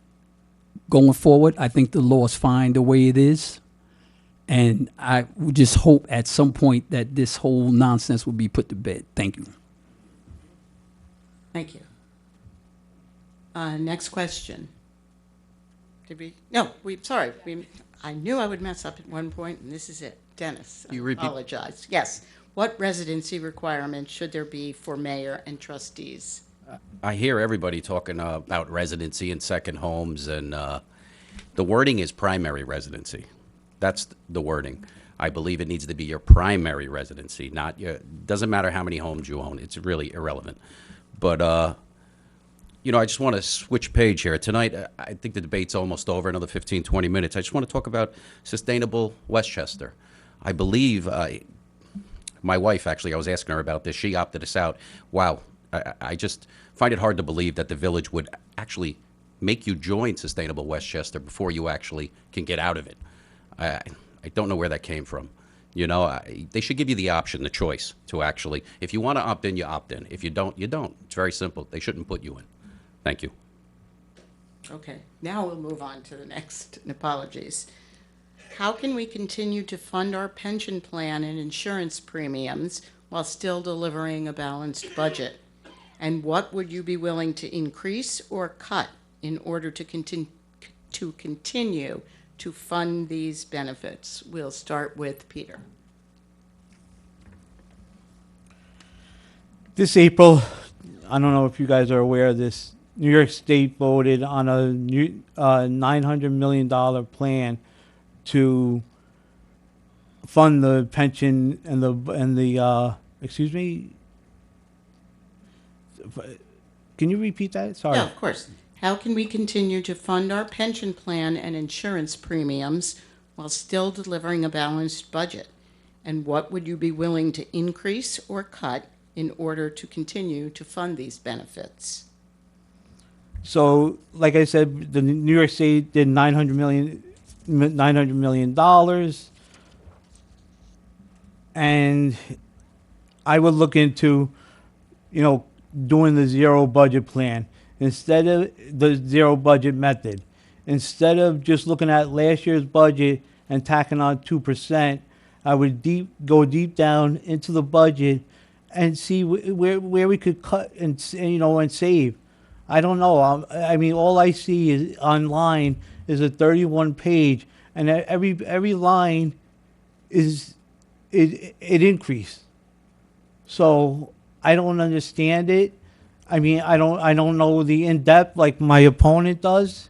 Speaker 5: going forward, I think the law is fine the way it is. And I would just hope at some point that this whole nonsense will be put to bed. Thank you.
Speaker 1: Thank you. Next question. Sorry. I knew I would mess up at one point, and this is it. Dennis, I
Speaker 2: You repeat?
Speaker 1: apologize. Yes. What residency requirements should there be for mayor and trustees?
Speaker 2: I hear everybody talking about residency and second homes, and the wording is primary residency. That's the wording. I believe it needs to be your primary residency, not your, doesn't matter how many homes you own. It's really irrelevant. But, I just want to switch page here. Tonight, I think the debate's almost over, another 15, 20 minutes. I just want to talk about sustainable Westchester. I believe, my wife, actually, I was asking her about this. She opted us out. Wow. I just find it hard to believe that the village would actually make you join Sustainable Westchester before you actually can get out of it. I don't know where that came from. They should give you the option, the choice to actually, if you want to opt in, you opt in. If you don't, you don't. It's very simple. They shouldn't put you in. Thank you.
Speaker 1: Okay, now we'll move on to the next, and apologies. How can we continue to fund our pension plan and insurance premiums while still delivering a balanced budget? And what would you be willing to increase or cut in order to continue to fund these benefits? We'll start with Peter.
Speaker 4: This April, I don't know if you guys are aware of this, New York State voted on a new $900 million plan to fund the pension and the excuse me. Can you repeat that? Sorry.
Speaker 1: Yeah, of course. How can we continue to fund our pension plan and insurance premiums while still delivering a balanced budget? And what would you be willing to increase or cut in order to continue to fund these benefits?
Speaker 4: So, like I said, the New York State did $900 million, and I would look into, doing the zero budget plan instead of the zero budget method. Instead of just looking at last year's budget and tacking on 2%, I would go deep down into the budget and see where we could cut and save. I don't know. I mean, all I see is online is a 31 page, and every line is it increased. So I don't understand it. I mean, I don't know the in depth like my opponent does.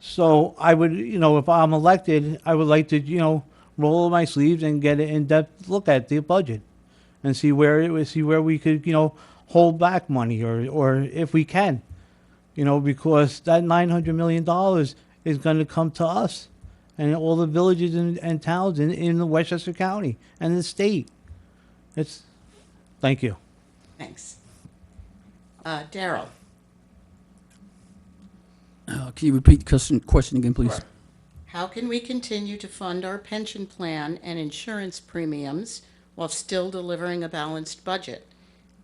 Speaker 4: So I would, if I'm elected, I would like to, roll up my sleeves and get an in depth look at the budget, and see where we could, hold back money or if we can. Because that $900 million is going to come to us and all the villages and towns in the Westchester County and the state. Thank you.
Speaker 1: Thanks. Darryl.
Speaker 5: Can you repeat the question again, please?
Speaker 1: Sure. How can we continue to fund our pension plan and insurance premiums while still delivering a balanced budget?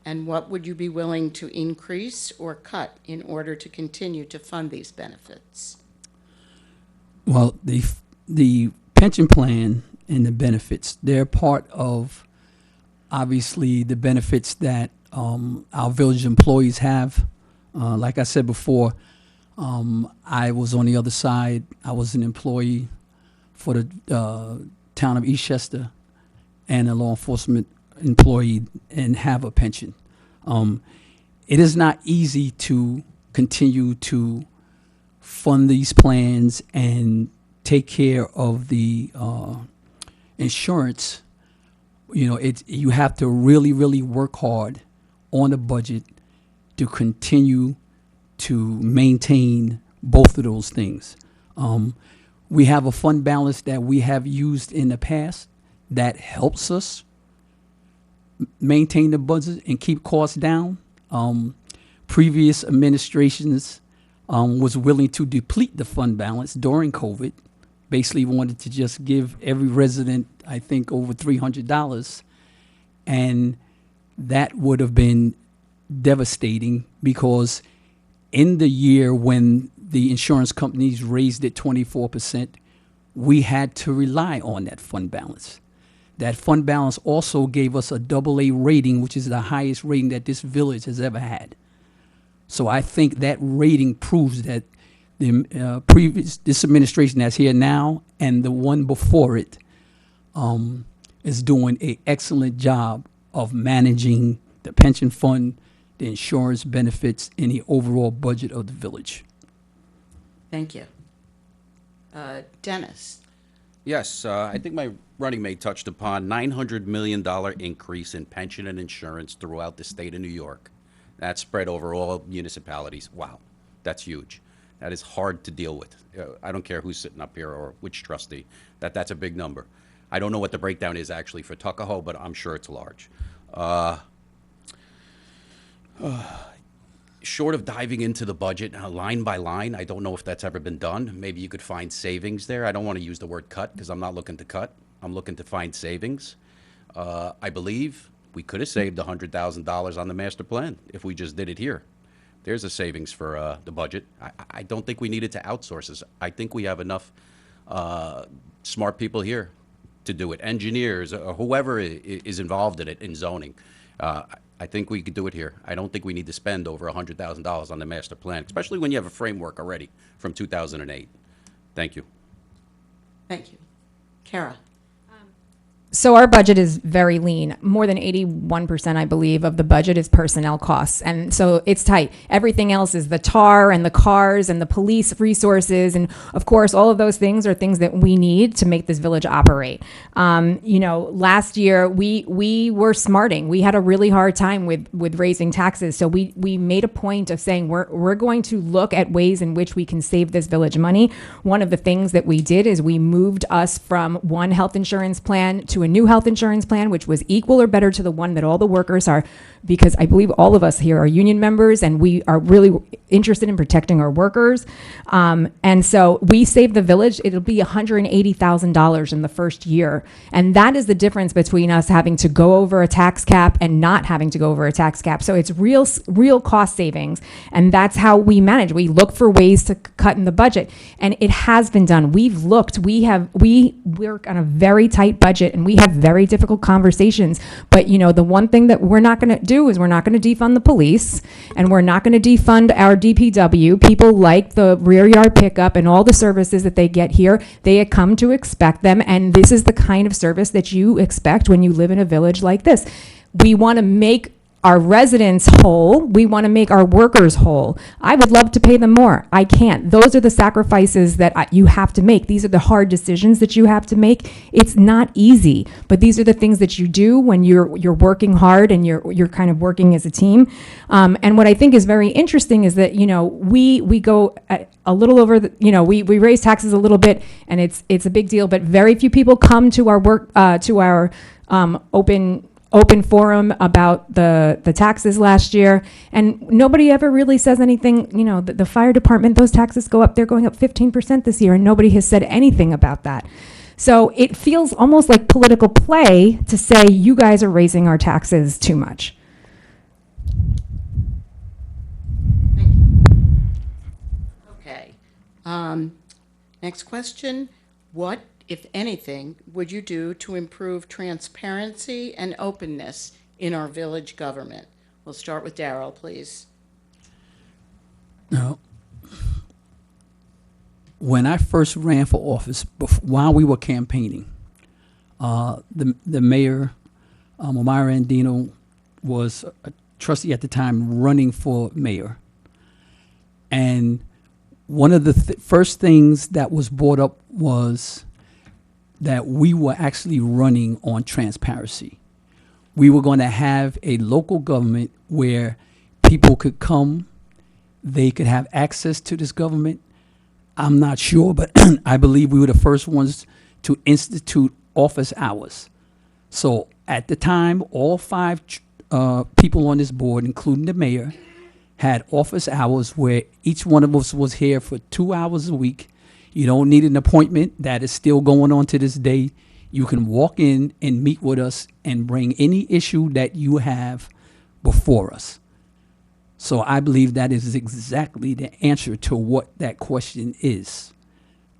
Speaker 1: And what would you be willing to increase or cut in order to continue to fund these benefits?
Speaker 5: Well, the pension plan and the benefits, they're part of, obviously, the benefits that our village employees have. Like I said before, I was on the other side. I was an employee for the town of Eastchester and a law enforcement employee and have a pension. It is not easy to continue to fund these plans and take care of the insurance. You have to really, really work hard on the budget to continue to maintain both of those things. We have a fund balance that we have used in the past that helps us maintain the budget and keep costs down. Previous administrations was willing to deplete the fund balance during COVID. Basically wanted to just give every resident, I think, over $300. And that would have been devastating because in the year when the insurance companies raised it 24%, we had to rely on that fund balance. That fund balance also gave us a AA rating, which is the highest rating that this village has ever had. So I think that rating proves that the this administration that's here now and the one before it is doing an excellent job of managing the pension fund the insurance benefits, and the overall budget of the village.
Speaker 1: Thank you. Dennis?
Speaker 2: Yes, I think my running mate touched upon $900 million increase in pension and insurance throughout the state of New York. That's spread over all municipalities. Wow, that's huge. That is hard to deal with. I don't care who's sitting up here or which trustee. That's a big number. I don't know what the breakdown is actually for Tuckahoe, but I'm sure it's large. Short of diving into the budget line by line, I don't know if that's ever been done. Maybe you could find savings there. I don't want to use the word cut because I'm not looking to cut. I'm looking to find savings. I believe we could have saved $100,000 on the master plan if we just did it here. There's a savings for the budget. I don't think we needed to outsource this. I think we have enough smart people here to do it, engineers or whoever is involved in it in zoning. I think we could do it here. I don't think we need to spend over $100,000 on the master plan, especially when you have a framework already from 2008. Thank you.
Speaker 1: Thank you. Cara?
Speaker 3: So our budget is very lean. More than 81%, I believe, of the budget is personnel costs. And so it's tight. Everything else is the tar and the cars and the police resources. And of course, all of those things are things that we need to make this village operate. Last year we were smarting. We had a really hard time with raising taxes. So we made a point of saying we're going to look at ways in which we can save this village money. One of the things that we did is we moved us from one health insurance plan to a new health insurance plan, which was equal or better to the one that all the workers are, because I believe all of us here are union members and we are really interested in protecting our workers. And so we saved the village. It'll be $180,000 in the first year. And that is the difference between us having to go over a tax cap and not having to go over a tax cap. So it's real cost savings. And that's how we manage. We look for ways to cut in the budget. And it has been done. We've looked. We work on a very tight budget and we have very difficult conversations. But the one thing that we're not going to do is we're not going to defund the police and we're not going to defund our DPW. People like the rear yard pickup and all the services that they get here. They had come to expect them. And this is the kind of service that you expect when you live in a village like this. We want to make our residents whole. We want to make our workers whole. I would love to pay them more. I can't. Those are the sacrifices that you have to make. These are the hard decisions that you have to make. It's not easy, but these are the things that you do when you're working hard and you're kind of working as a team. And what I think is very interesting is that we go a little over we raise taxes a little bit, and it's a big deal. But very few people come to our work to our open forum about the taxes last year, and nobody ever really says anything. The fire department, those taxes go up. They're going up 15% this year, and nobody has said anything about that. So it feels almost like political play to say you guys are raising our taxes too much.
Speaker 1: Thank you. Okay. Next question. What, if anything, would you do to improve transparency and openness in our village government? We'll start with Darryl, please.
Speaker 5: Now, when I first ran for office, while we were campaigning, the mayor, Omira Andino, was a trustee at the time running for mayor. And one of the first things that was brought up was that we were actually running on transparency. We were going to have a local government where people could come, they could have access to this government. I'm not sure, but I believe we were the first ones to institute office hours. So at the time, all 5 people on this board, including the mayor, had office hours where each one of us was here for 2 hours a week. You don't need an appointment. That is still going on to this day. You can walk in and meet with us and bring any issue that you have before us. So I believe that is exactly the answer to what that question is.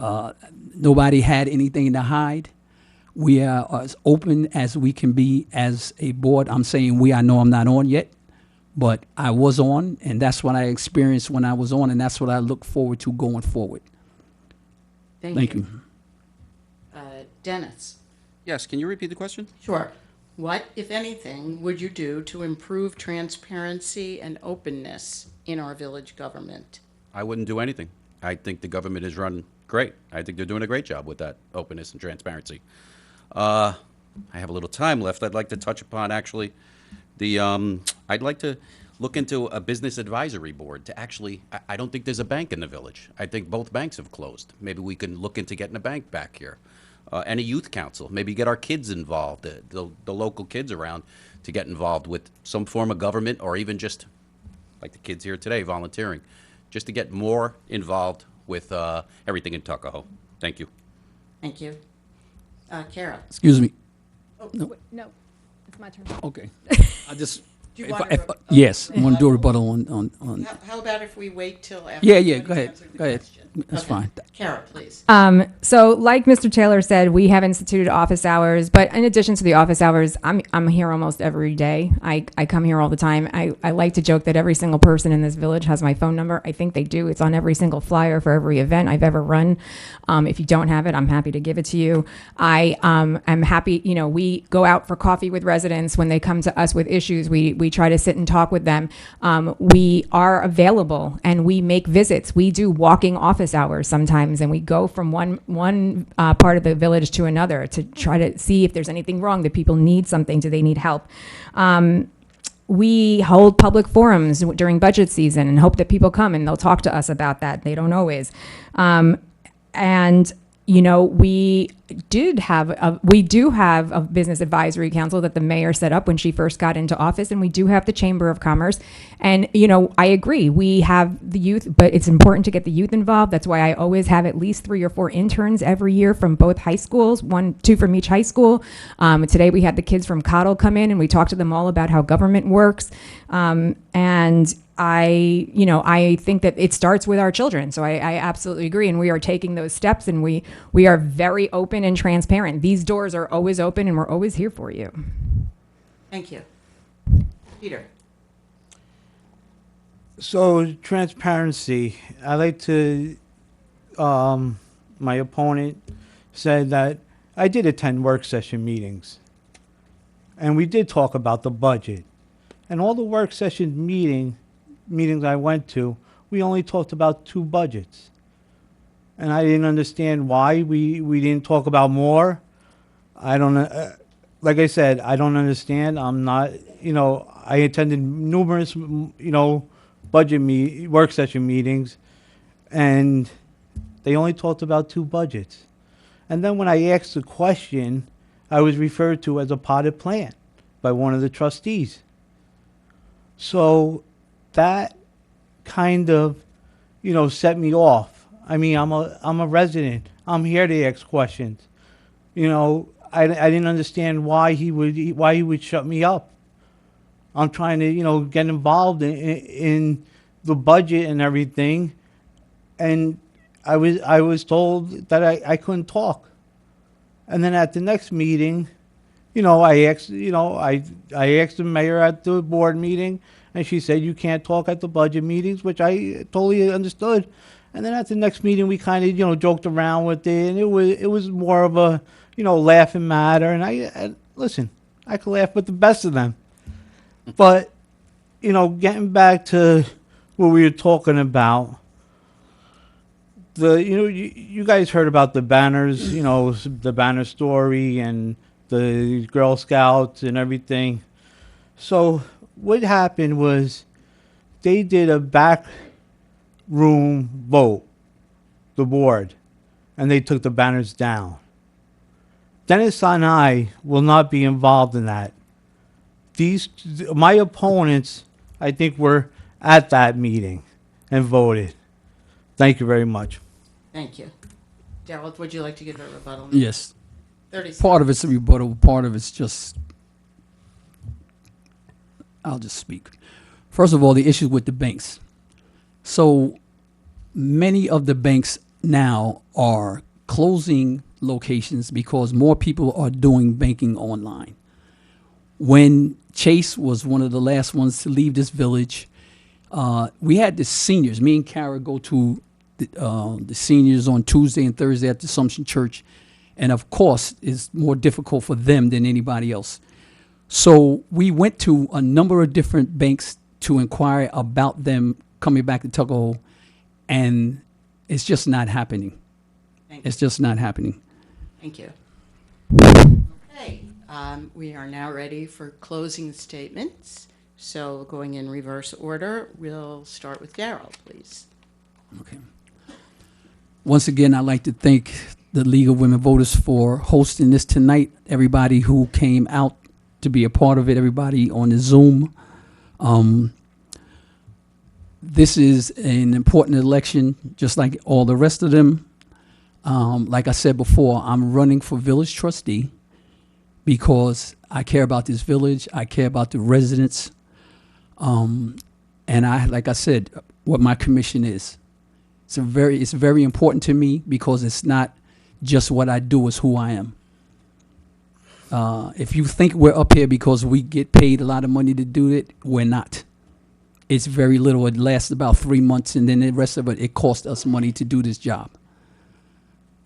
Speaker 5: Nobody had anything to hide. We are as open as we can be as a board. I'm saying we, I know I'm not on yet, but I was on, and that's what I experienced when I was on, and that's what I look forward to going forward. Thank you.
Speaker 1: Dennis.
Speaker 2: Yes, can you repeat the question?
Speaker 1: Sure. What, if anything, would you do to improve transparency and openness in our village government?
Speaker 2: I wouldn't do anything. I think the government is run great. I think they're doing a great job with that openness and transparency. I have a little time left. I'd like to touch upon actually I'd like to look into a business advisory board to actually, I don't think there's a bank in the village. I think both banks have closed. Maybe we can look into getting a bank back here. And a youth council, maybe get our kids involved, the local kids around to get involved with some form of government or even just, like the kids here today, volunteering, just to get more involved with everything in Tuckahoe. Thank you.
Speaker 1: Thank you. Cara?
Speaker 5: Excuse me.
Speaker 3: No, it's my turn.
Speaker 5: Okay. I just.
Speaker 1: Do you
Speaker 5: if
Speaker 1: want
Speaker 5: I-
Speaker 1: to
Speaker 5: if- yes, I want to do a rebuttal on.
Speaker 1: How about if we wait till after?
Speaker 5: Yeah,
Speaker 1: everybody's
Speaker 5: go ahead.
Speaker 1: answered the
Speaker 5: Go ahead.
Speaker 1: question?
Speaker 5: That's
Speaker 1: Okay.
Speaker 5: fine.
Speaker 1: Cara, please.
Speaker 3: So, like Mr. Taylor said, we have instituted office hours, but in addition to the office hours, I'm here almost every day. I come here all the time. I like to joke that every single person in this village has my phone number. I think they do. It's on every single flyer for every event I've ever run. If you don't have it, I'm happy to give it to you. I'm happy, we go out for coffee with residents when they come to us with issues. We try to sit and talk with them. We are available and we make visits. We do walking office hours sometimes, and we go from one part of the village to another to try to see if there's anything wrong. Do people need something? Do they need help? We hold public forums during budget season and hope that people come and they'll talk to us about that. They don't always. And we do have a business advisory council that the mayor set up when she first got into office, and we do have the Chamber of Commerce. And I agree, we have the youth, but it's important to get the youth involved. That's why I always have at least 3 or 4 interns every year from both high schools, 2 from each high school. Today we had the kids from Cottle come in and we talked to them all about how government works. And I think that it starts with our children. So I absolutely agree. And we are taking those steps, and we are very open and transparent. These doors are always open, and we're always here for you.
Speaker 1: Thank you. Peter?
Speaker 4: So transparency, I like to, my opponent said that I did attend work session meetings. And we did talk about the budget. And all the work session meetings I went to, we only talked about 2 budgets. And I didn't understand why we didn't talk about more. I don't like I said, I don't understand. I'm not, I attended numerous, work session meetings, and they only talked about 2 budgets. And then when I asked the question, I was referred to as a potted plant by one of the trustees. So that kind of, set me off. I mean, I'm a resident. I'm here to ask questions. I didn't understand why he would shut me up. I'm trying to, get involved in the budget and everything, and I was told that I couldn't talk. And then at the next meeting, I asked the mayor at the board meeting, and she said you can't talk at the budget meetings, which I totally understood. And then at the next meeting, we kind of joked around with it, and it was more of a laughing matter. And I listen, I could laugh with the best of them, but getting back to what we were talking about. You guys heard about the banners, the banner story and the Girl Scouts and everything. So what happened was they did a back room vote, the board, and they took the banners down. Dennis and I will not be involved in that. My opponents, I think, were at that meeting and voted. Thank you very much.
Speaker 1: Thank you. Darryl, would you like to give a rebuttal?
Speaker 5: Yes.
Speaker 1: 30 seconds.
Speaker 5: Part of it's a rebuttal. Part of it's just. I'll just speak. First of all, the issue with the banks. So many of the banks now are closing locations because more people are doing banking online. When Chase was one of the last ones to leave this village, we had the seniors. Me and Cara go to the seniors on Tuesday and Thursday at the Assumption Church. And of course, it's more difficult for them than anybody else. So we went to a number of different banks to inquire about them coming back to Tuckahoe, and it's just not happening.
Speaker 1: Thank you.
Speaker 5: It's just not happening.
Speaker 1: Thank you. Okay, we are now ready for closing statements. So going in reverse order, we'll start with Darryl, please.
Speaker 5: Okay. Once again, I'd like to thank the League of Women Voters for hosting this tonight. Everybody who came out to be a part of it, everybody on the Zoom. This is an important election, just like all the rest of them. Like I said before, I'm running for village trustee because I care about this village. I care about the residents. And like I said, what my commission is. It's very important to me because it's not just what I do, it's who I am. If you think we're up here because we get paid a lot of money to do it, we're not. It's very little. It lasts about 3 months, and then the rest of it costs us money to do this job.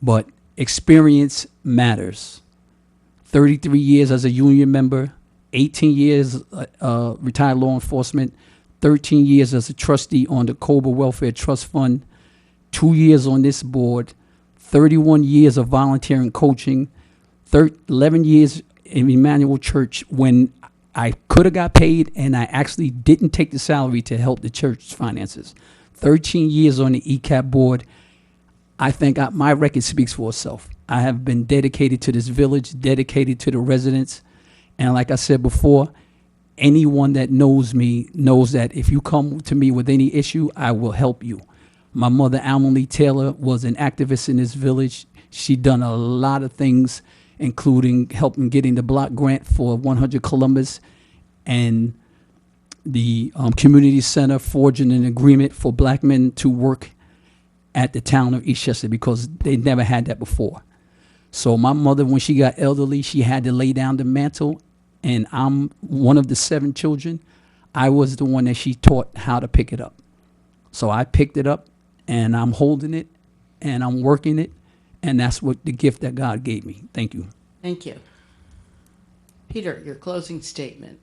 Speaker 5: But experience matters. 33 years as a union member, 18 years retired law enforcement, 13 years as a trustee on the Cobra Welfare Trust Fund, 2 years on this board, 31 years of volunteering coaching, 11 years in Emmanuel Church when I could have got paid and I actually didn't take the salary to help the church's finances. 13 years on the ECAP board. I think my record speaks for itself. I have been dedicated to this village, dedicated to the residents. And like I said before, anyone that knows me knows that if you come to me with any issue, I will help you. My mother, Alma Lee Taylor, was an activist in this village. She done a lot of things, including helping getting the block grant for 100 Columbus and the community center forging an agreement for black men to work at the town of Eastchester because they never had that before. So my mother, when she got elderly, she had to lay down the mantle, and I'm one of the 7 children. I was the one that she taught how to pick it up. So I picked it up, and I'm holding it, and I'm working it, and that's what the gift that God gave me. Thank you.
Speaker 1: Thank you. Peter, your closing statement.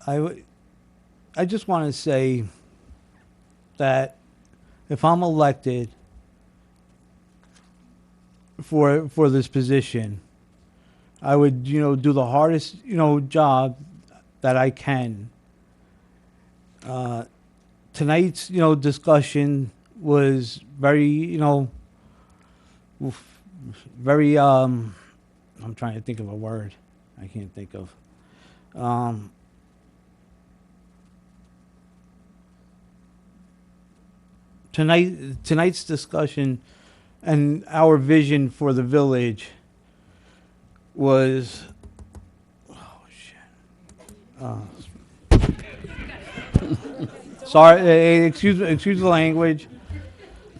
Speaker 4: I just want to say that if I'm elected for this position, I would, do the hardest, job that I can. Tonight's, discussion was very, very, I'm trying to think of a word I can't think of. Tonight's discussion and our vision for the village was, sorry, excuse the language.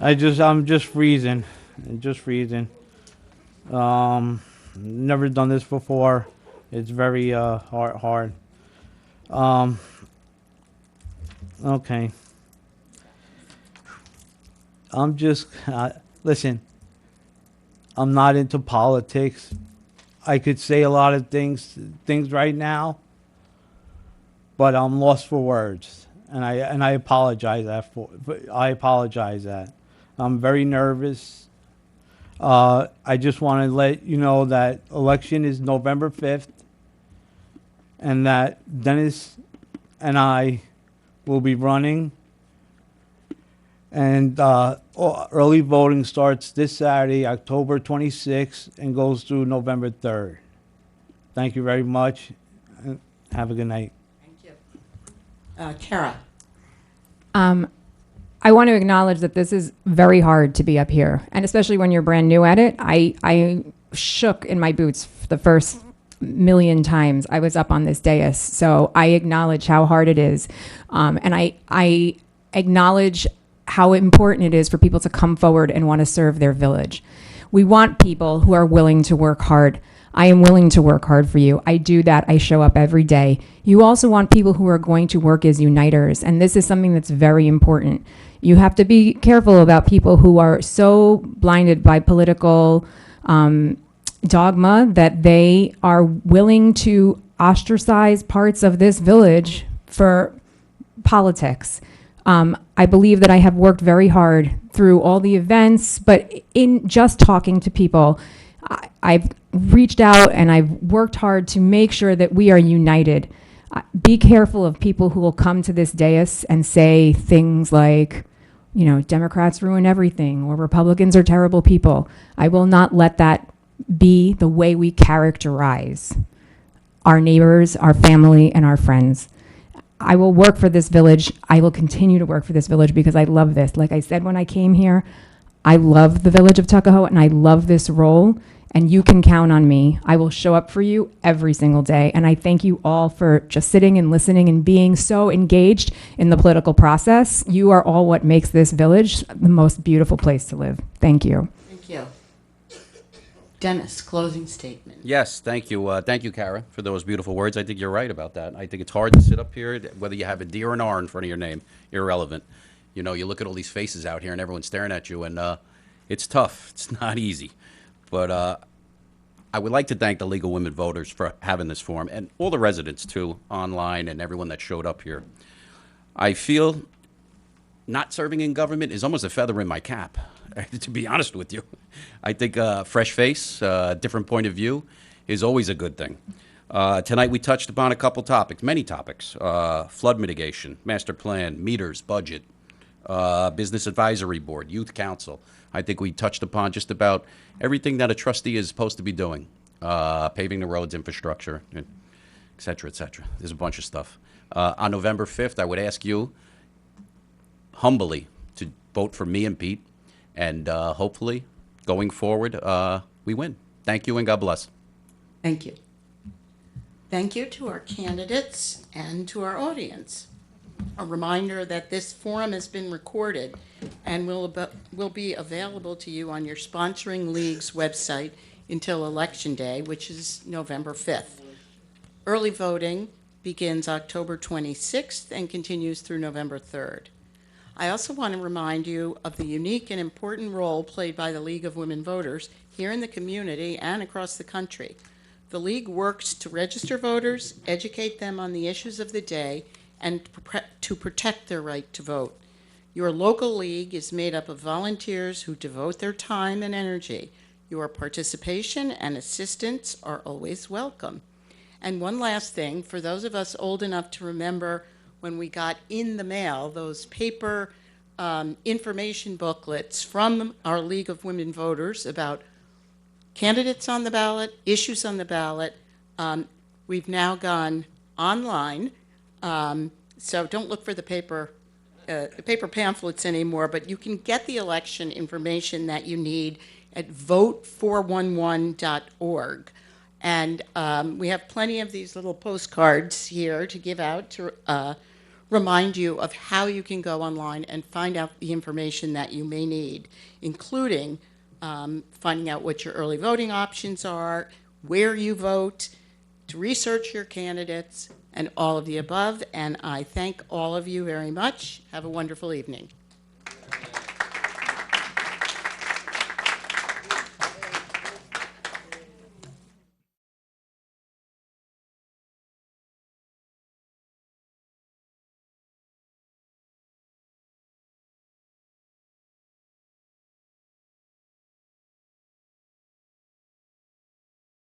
Speaker 4: I'm just freezing. Never done this before. It's very hard. Okay. I'm just listen. I'm not into politics. I could say a lot of things right now, but I'm lost for words, and I apologize that. I'm very nervous. I just want to let you know that election is November 5th, and that Dennis and I will be running. And early voting starts this Saturday, October 26th, and goes through November 3rd. Thank you very much. And have a good night.
Speaker 1: Thank you. Cara.
Speaker 3: I want to acknowledge that this is very hard to be up here, and especially when you're brand new at it. I shook in my boots the first million times I was up on this dais, so I acknowledge how hard it is, and I acknowledge how important it is for people to come forward and want to serve their village. We want people who are willing to work hard. I am willing to work hard for you. I do that. I show up every day. You also want people who are going to work as uniters, and this is something that's very important. You have to be careful about people who are so blinded by political dogma that they are willing to ostracize parts of this village for politics. I believe that I have worked very hard through all the events, but in just talking to people, I've reached out and I've worked hard to make sure that we are united. Be careful of people who will come to this dais and say things like, you know, Democrats ruin everything or Republicans are terrible people. I will not let that be the way we characterize our neighbors, our family, and our friends. I will work for this village. I will continue to work for this village because I love this. Like I said when I came here, I love the village of Tuckahoe and I love this role, and you can count on me. I will show up for you every single day, and I thank you all for just sitting and listening and being so engaged in the political process. You are all what makes this village the most beautiful place to live. Thank you.
Speaker 1: Thank you. Dennis, closing statement.
Speaker 2: Yes, thank you. Thank you, Cara, for those beautiful words. I think you're right about that. I think it's hard to sit up here, whether you have a D or an R in front of your name, irrelevant. You know, you look at all these faces out here and everyone's staring at you, and it's tough. It's not easy. But I would like to thank the League of Women Voters for having this forum, and all the residents, too, online, and everyone that showed up here. I feel not serving in government is almost a feather in my cap, to be honest with you. I think a fresh face, different point of view is always a good thing. Tonight we touched upon a couple topics, many topics, flood mitigation, master plan, meters, budget, business advisory board, youth council. I think we touched upon just about everything that a trustee is supposed to be doing, paving the roads, infrastructure, et cetera, et cetera. There's a bunch of stuff. On November 5th, I would ask you humbly to vote for me and Pete, and hopefully, going forward, we win. Thank you, and God bless.
Speaker 1: Thank you. Thank you to our candidates and to our audience. A reminder that this forum has been recorded and will be available to you on your sponsoring league's website until Election Day, which is November 5th. Early voting begins October 26th and continues through November 3rd. I also want to remind you of the unique and important role played by the League of Women Voters here in the community and across the country. The League works to register voters, educate them on the issues of the day, and to protect their right to vote. Your local league is made up of volunteers who devote their time and energy. Your participation and assistance are always welcome. And one last thing, for those of us old enough to remember when we got in the mail those paper information booklets from our League of Women Voters about candidates on the ballot, issues on the ballot, we've now gone online. So don't look for the paper pamphlets anymore, but you can get the election information that you need at vote411.org. And we have plenty of these little postcards here to give out to remind you of how you can go online and find out the information that you may need, including finding out what your early voting options are, where you vote, to research your candidates, and all of the above. And I thank all of you very much. Have a wonderful evening.